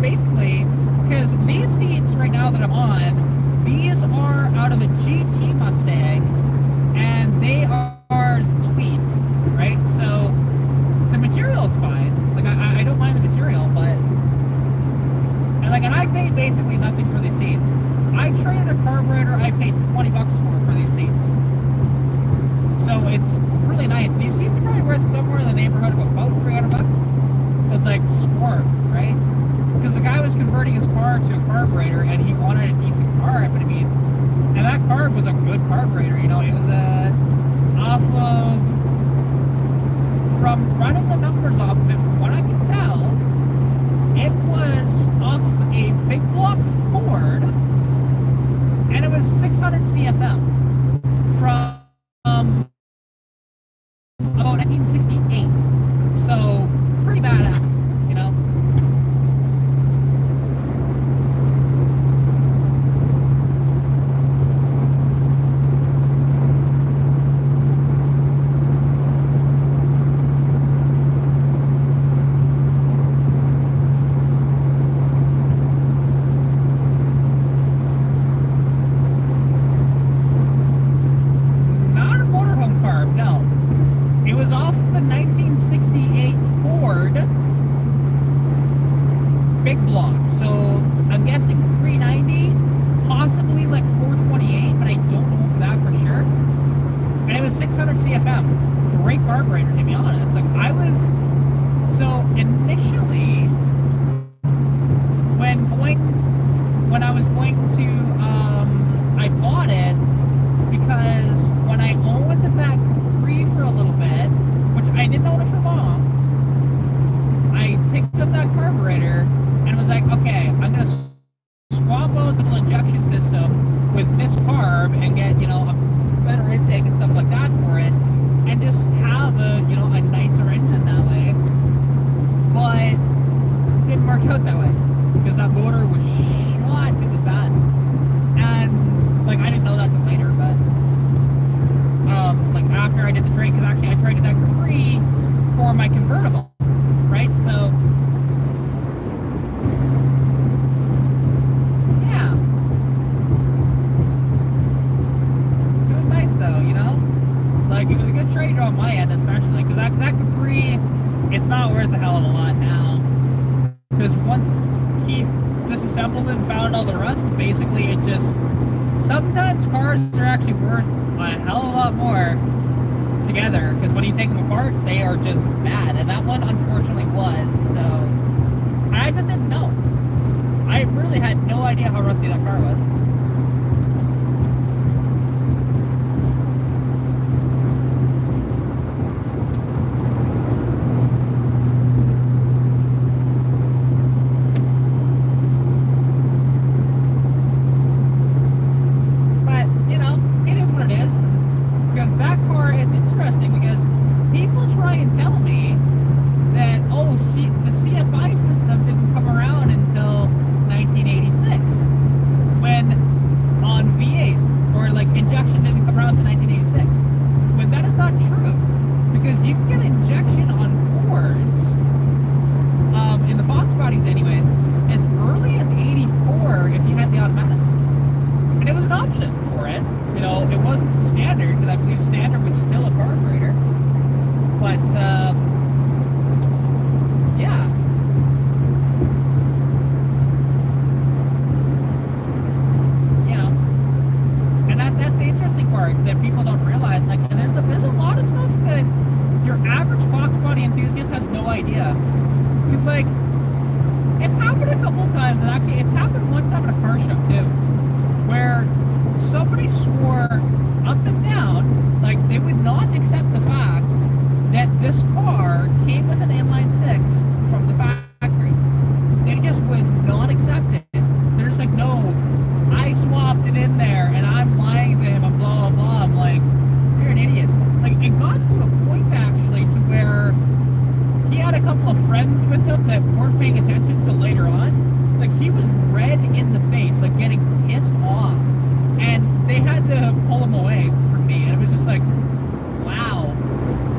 basically, because these seats right now that I'm on, these are out of a GT Mustang, and they are tweed, right? So the material is fine. Like, I don't mind the material, but and I paid basically nothing for these seats. I traded a carburetor I paid $20 for these seats. So it's really nice. These seats are probably worth somewhere in the neighborhood of about $300. So it's like score, right? Because the guy was converting his car to a carburetor and he wanted a decent carb, but I mean, and that carb was a good carburetor, you know, it was off of, from running the numbers off of it, from what I can tell, it was off of a big block Ford, and it was 600 CFM from about 1968, so pretty badass, you know. Big block, so I'm guessing 390, possibly like 428, but I don't know for that for sure. And it was 600 CFM, great carburetor to be honest. Like so initially when I was going to I bought it because when I owned that Capri for a little bit, which I didn't own it for long, I picked up that carburetor and was like, okay, I'm gonna swap out the little injection system with this carb and get, you know, a better intake and stuff like that for it, and just have a, you know, a nicer engine that way. But it didn't work out that way because that motor was shot. It was bad, and like I didn't know that till later, but like after I did the trade, because actually I traded that Capri for my convertible, right? So. Like, it was a good trade on my end, especially, because that Capri, it's not worth a hell of a lot now. Because once Keith disassembled it and found all the rust, basically it just, sometimes cars are actually worth a hell of a lot more together, because when you take them apart, they are just bad, and that one unfortunately was, so, I just didn't know. I really had no idea how rusty that car was. The CFI system didn't come around until 1986, when happened a couple of times, and actually it's happened one time at a car show too, where somebody swore up and down, like they would not accept the fact that this car came with an inline six from the factory. They just would not accept it. They're just like, no, I swapped it in there, and I'm lying to him, and blah, blah, blah. I'm like, you're an idiot. Like, it got to a point, actually, to where he had a couple of friends with him that weren't paying attention till later on. Like, he was red in the face, like, getting pissed off. And they had to pull him away from me, and it was just like, wow.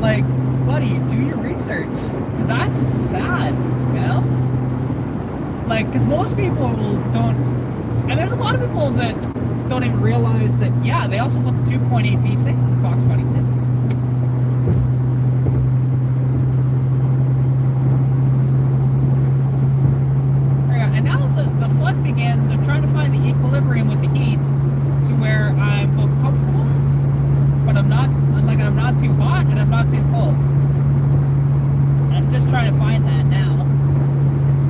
Like, buddy, do your research. Because that's sad, you know? Like, because most people don't... And there's a lot of people that don't even realize that, yeah, they also put the 2.8 V6 in the Fox bodies too. And now the fun begins of trying to find the equilibrium with the heat to where I'm both comfortable, but I'm not too hot and I'm not too cold. And I'm just trying to find that now.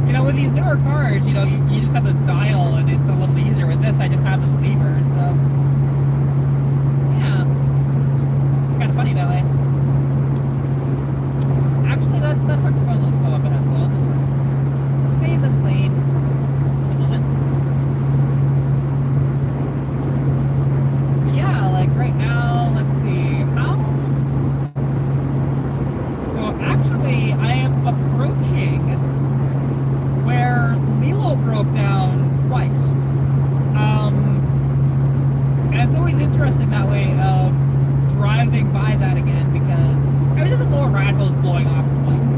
You know, with these newer cars, you know, you just have the dial and it's a little easier. With this, I just have this lever, so yeah, it's kind of funny that way. Actually, that truck's going a little slow up ahead, so I'll just stay in this lane for a moment. But yeah, like right now, let's see, so actually, I am approaching where Lilo broke down twice. And it's always interesting that way of driving by that again, because I was just a lower rat hose blowing off twice.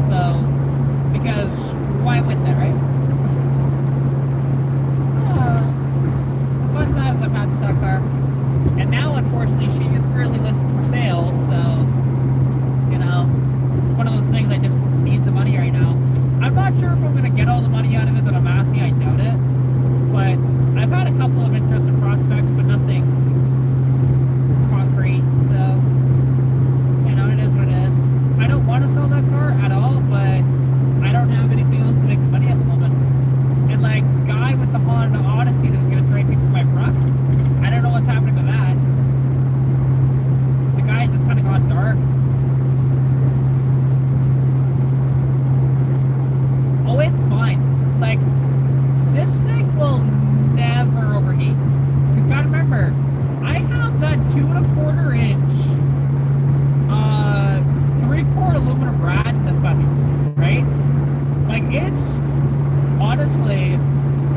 So, because why wouldn't it, right? Fun times I've had with that car. And now, unfortunately, she is currently listed for sale, so, you know, it's one of those things I just need the money right now. I'm not sure if I'm going to get all the money out of it that I'm asking, I doubt it. But I've had a couple of interesting prospects, but nothing concrete, so, you know, it is what it is. I don't want to sell that car at all, but I don't have anything else to make money at the moment. And like, the guy with the Honda Odyssey that was going to trade me for my truck, I don't know what's happening with that. The guy just kind of got dark. Oh, it's fine. Like, this thing will never overheat. Because gotta remember, I have that 2¼ inch 3-quart aluminum rad in this puppy, right? Like, it's honestly,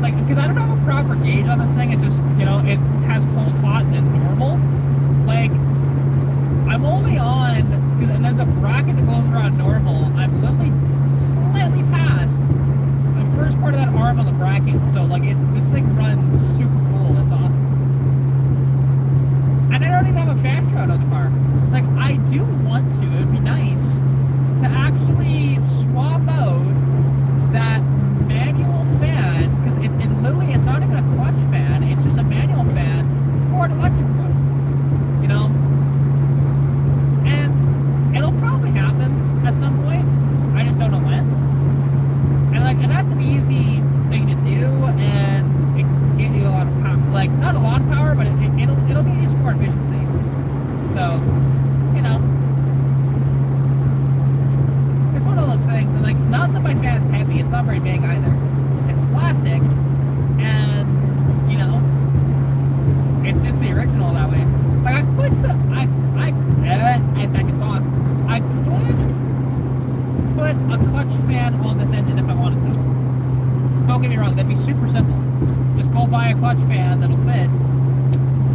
like, because I don't have a proper gauge on this thing, it's just, you know, it has cold, hot, and then normal. Like, I'm only on, and there's a bracket that goes around normal, I'm literally slightly past the first part of that arm on the bracket, so like this thing runs super cool. It's awesome. And I don't even have a fan shroud on the car. Like, I do want to, it would be nice to actually swap out that manual fan, because it literally is not even a clutch fan, it's just a manual fan for an electric one, you know? And it'll probably happen at some point, I just don't know when. And that's an easy thing to do, and it can get you a lot of power. Like, not a lot of power, but it'll get you some more efficiency. So, you know, it's one of those things. And like, not that my fan's heavy; it's not very big either. It's plastic, and you know, it's just the original that way. Like, I could, if I can talk, I could put a clutch fan on this engine if I wanted to. Don't get me wrong, that'd be super simple. Just go buy a clutch fan that'll fit,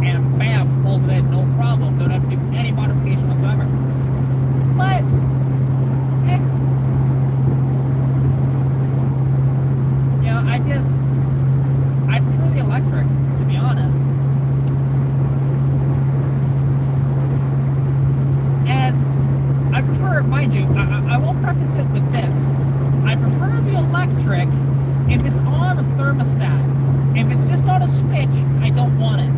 and bam, pull it in, no problem. Don't have to do any modification whatsoever. But, you know, I prefer the electric, to be honest. And I prefer, mind you, I will preface it with this. I prefer the electric if it's on a thermostat. If it's just on a switch, I don't want it.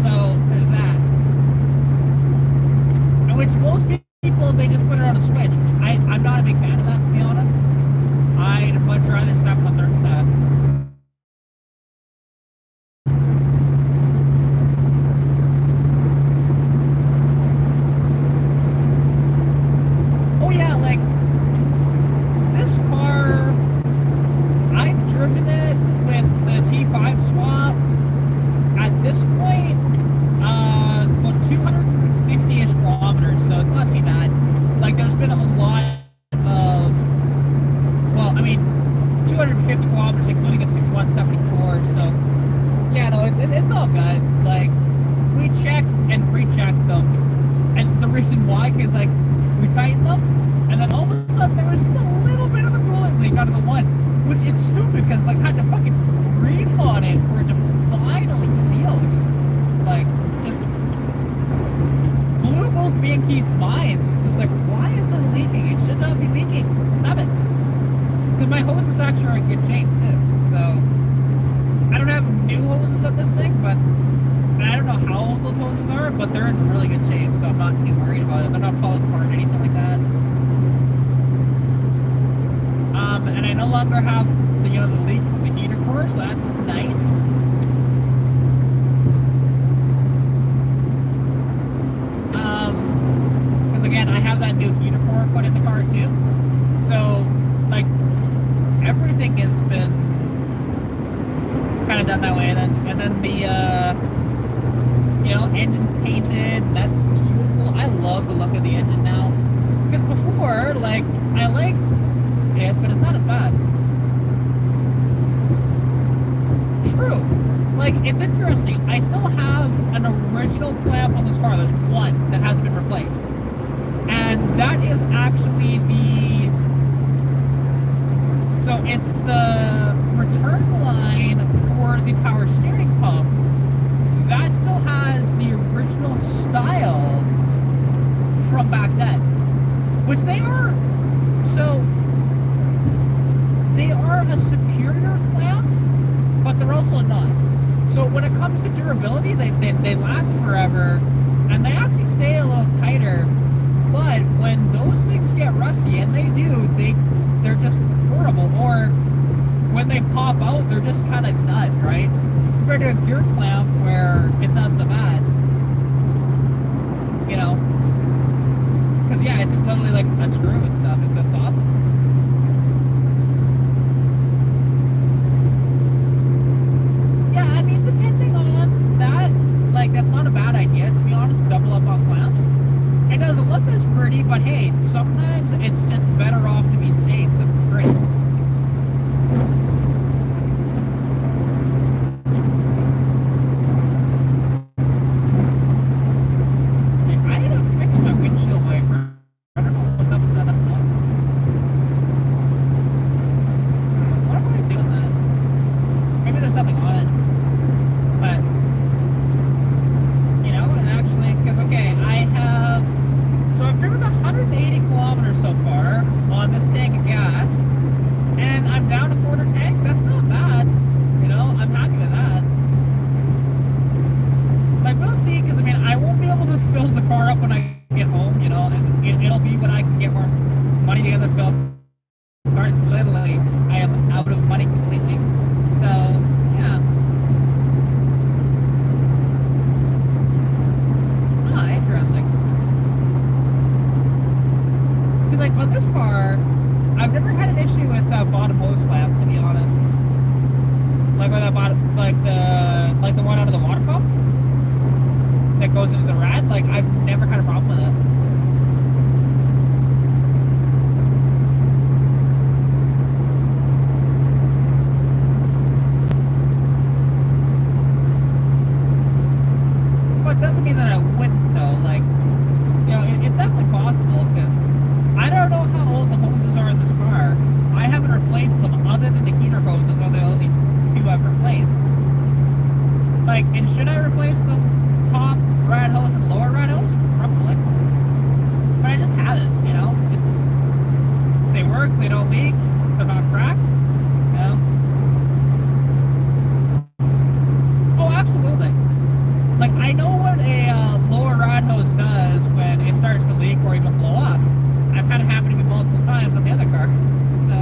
So, there's that. And which most people, they just put it rather just have it on thermostat. Oh yeah, like this car, I've driven it with the T5 swap. At this point, about 250-ish kilometers, so it's not too bad. Like, there's been a lot of, well, I mean, 250 kilometers, including a 174, so, yeah, no, it's all good. Like, we checked and rechecked them, and the reason why, because, like, we tightened them, and then all of a sudden, there was just a little bit of a coolant leak out of the one, which it's stupid, because, like, I had to fucking reef on it for it to finally seal. It was, like, just blew both me and Keith's minds. It's just like, why is this leaking? It should not be leaking. Stop it. Because my hoses actually are in good shape, too. So, I don't have new hoses on this thing, but I don't know how old those hoses are, but they're in really good shape, so I'm not too worried about it. They're not falling apart or anything like that. And I no longer have the, the leak from the heater core, so that's nice. Because again, I have that new heater core put in the car too. So, like, everything has been kind of done that way. And then the, engine's painted. That's beautiful. I love the look of the engine now. Because before, like, I liked it, but it's not as bad. True. Like, it's interesting. I still have an original clamp on this car. There's one that hasn't been replaced. And that is actually so it's the return line for the power steering pump. That still has the original style from back then. Which they are a superior clamp, but they're also not. So when it comes to durability, they last forever, and they actually stay a little tighter. But when those things get rusty, and they do, they're just horrible. Or when they pop out, they're just kind of done, right? Compared to a gear clamp where it's not so bad, Because yeah, it's just literally like a screw and stuff. It's awesome. Depending on that, like, that's not a bad idea, to be honest, double up on clamps. It doesn't look as pretty, but hey, sometimes it's just better off to be safe than pretty. I need to fix my windshield wiper. I don't know what's up with that, that's annoying. What am I doing that? Maybe there's something on it. But, and actually, because, okay, I've driven 180 kilometers so far on this tank of gas, and I'm down a quarter tank. That's not bad, I'm happy with that. Like, we'll see, because, I won't be able to fill the car up when I get home, and it'll be when I can get more money together to fill the car. It's literally, I am out of money completely, so, yeah. Interesting. See, like, on this car, I've never had an issue with that bottom hose clamp, to be honest. Like, where that bottom, like the one out of the water pump that goes into the rad, like, I've never had a problem with it. But it doesn't mean that I wouldn't, though. Like, it's definitely possible, because I don't know how old the hoses are in this car. I haven't replaced them, other than the heater hoses are the only two I've replaced. Like, and should I replace the top rad hose and lower rad hose? Probably. But I just haven't, they work, they don't leak, they're not cracked, Oh, absolutely. Like, I know what a lower rad hose does when it starts to leak or even blow off. I've had it happen to me multiple times on the other car. So,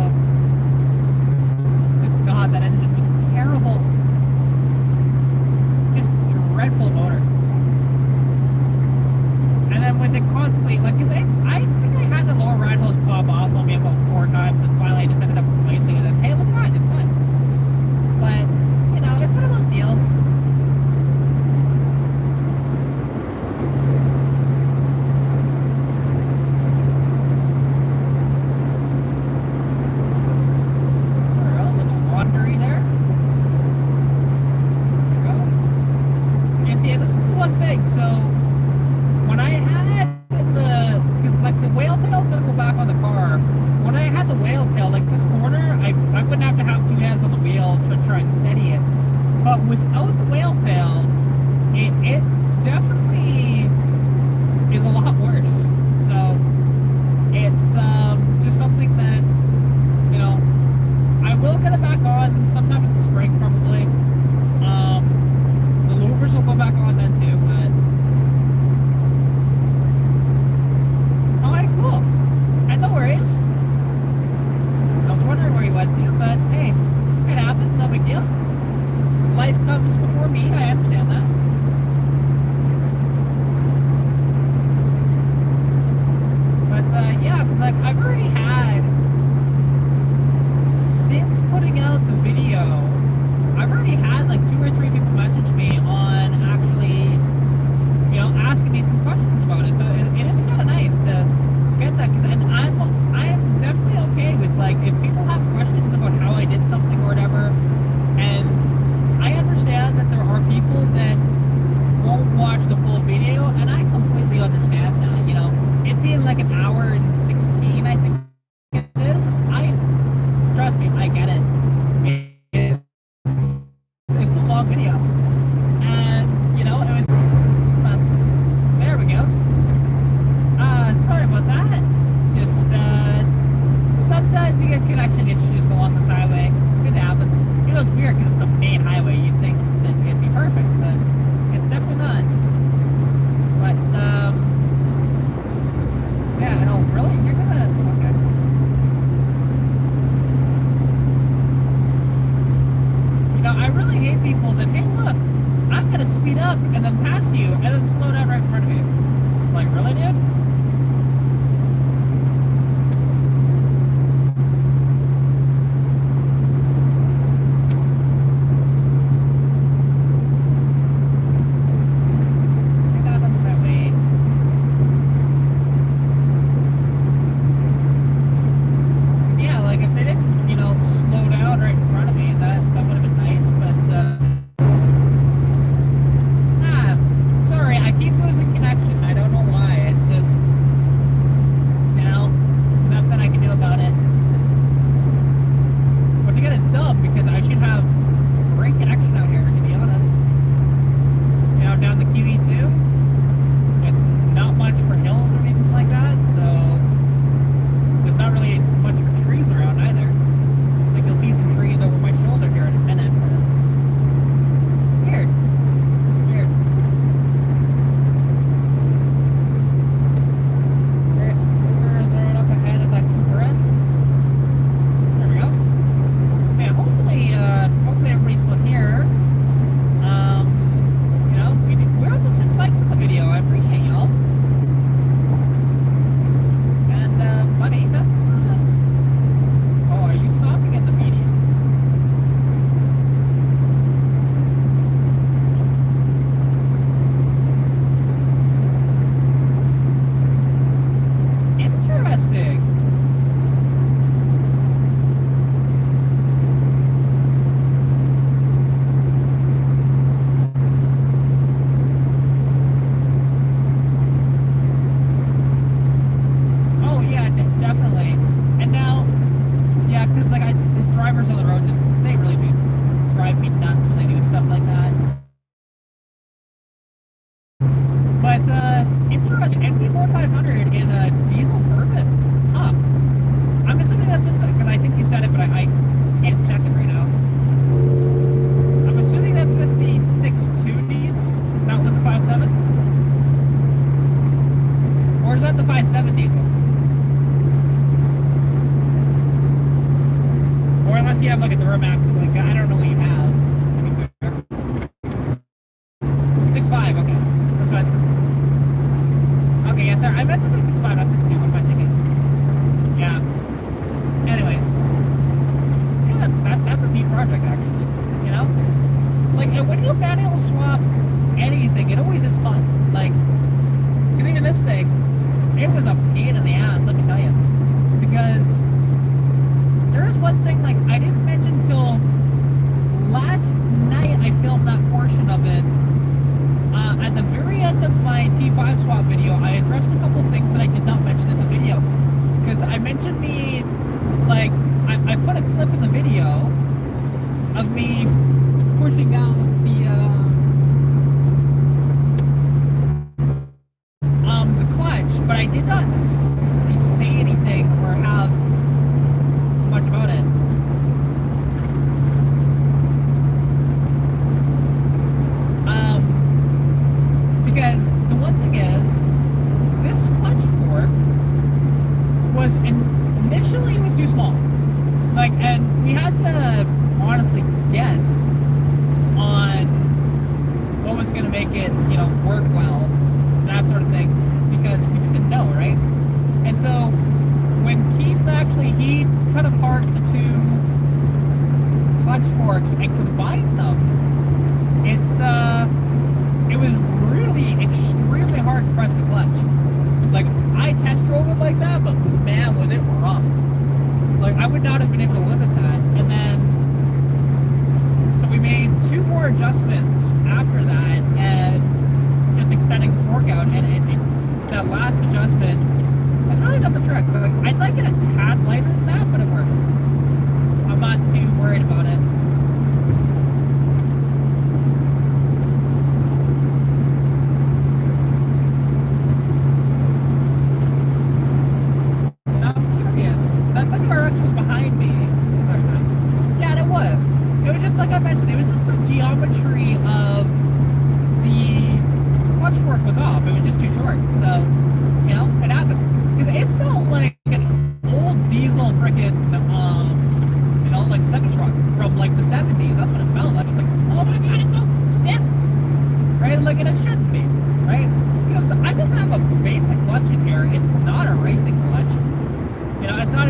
up and then pass you and then slow down right in front of you. Like, really, dude?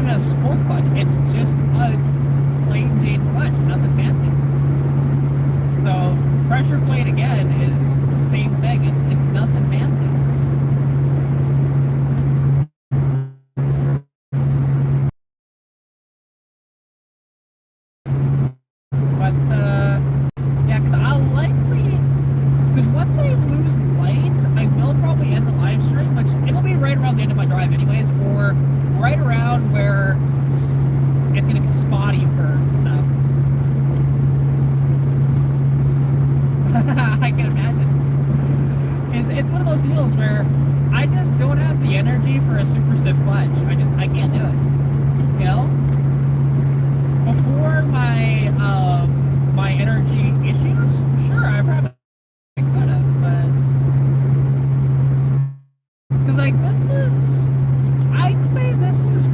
even a sport clutch. It's just a plain Jane clutch, nothing fancy. So pressure plate again is the same thing. It's nothing fancy. But yeah, because I'll likely, because once I lose lights, I will probably end the live stream, which it'll be right around the end of my drive anyways, or right around where it's gonna be spotty for stuff. I can imagine. It's one of those deals where I just don't have the energy for a super stiff clutch. I can't do it. You know? Before my my energy issues, sure, I probably could have, but because like this is, I'd say this is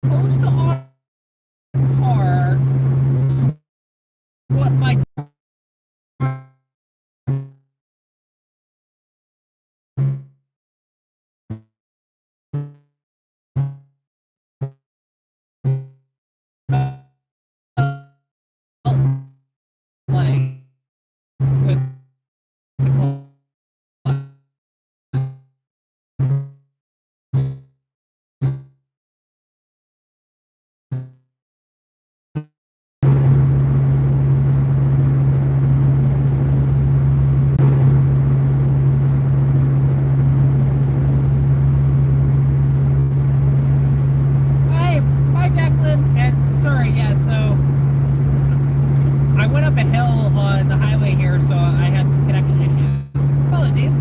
close to on par to what my like with the clutch. Hi, Jacqueline, and sorry, yeah, so I went up a hill on the highway here, so I had some connection issues. Apologies.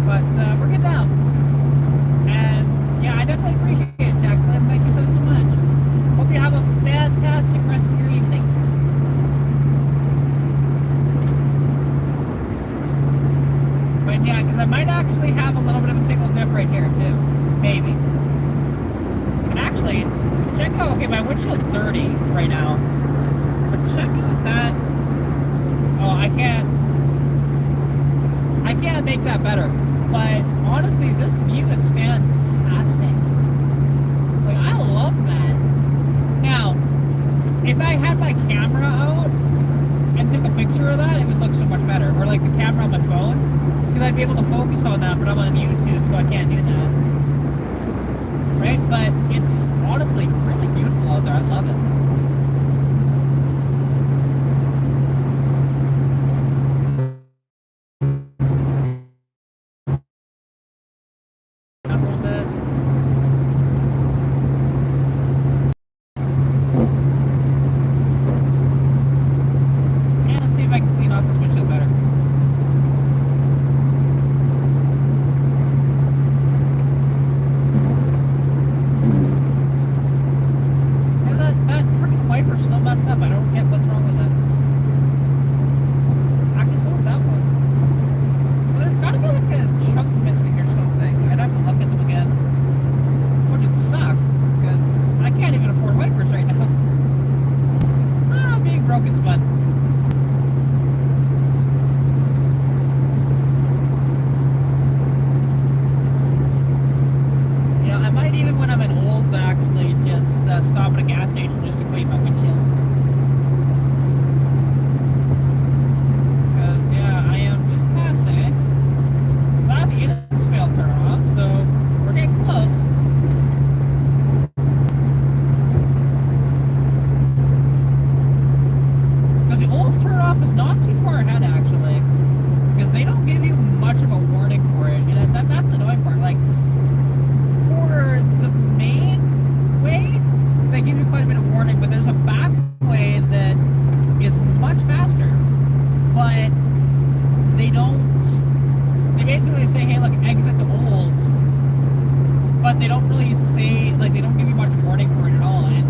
But we're good now. And yeah, I definitely appreciate it, Jacqueline. Thank you so much. Hope you have a fantastic rest of your evening. But yeah, because I might actually have a little bit of a signal dip right here too. Maybe. And actually, check out, okay, my windshield's dirty right now. But check out that. Oh, I can't make that better. But honestly, this view is fantastic. Like, I love that. Now, if I had my camera out and took a picture of that, it would look so much better. Or like the camera on my phone, because I'd be able to focus on that, but I'm on YouTube, so I can't do that. Right? But it's honestly really beautiful out there. I love it. They don't really say, like, they don't give you much warning for it at all. It's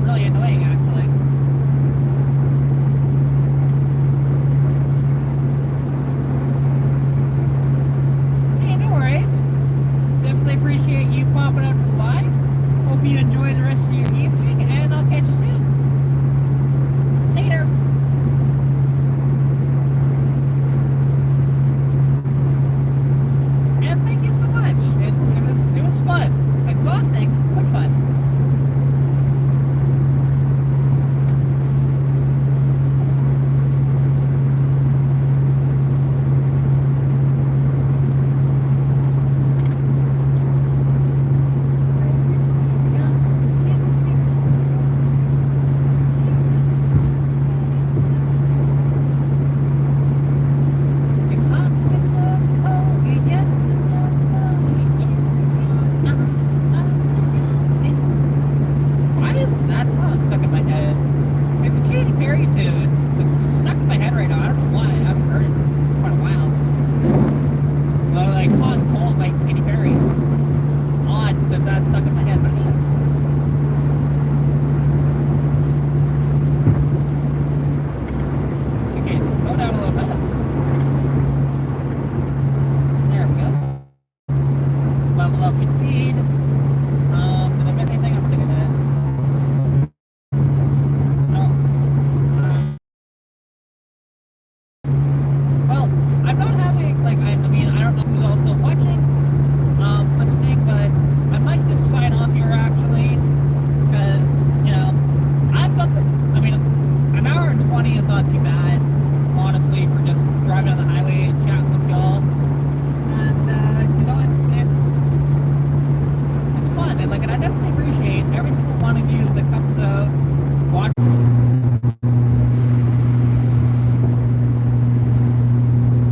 really annoying, actually.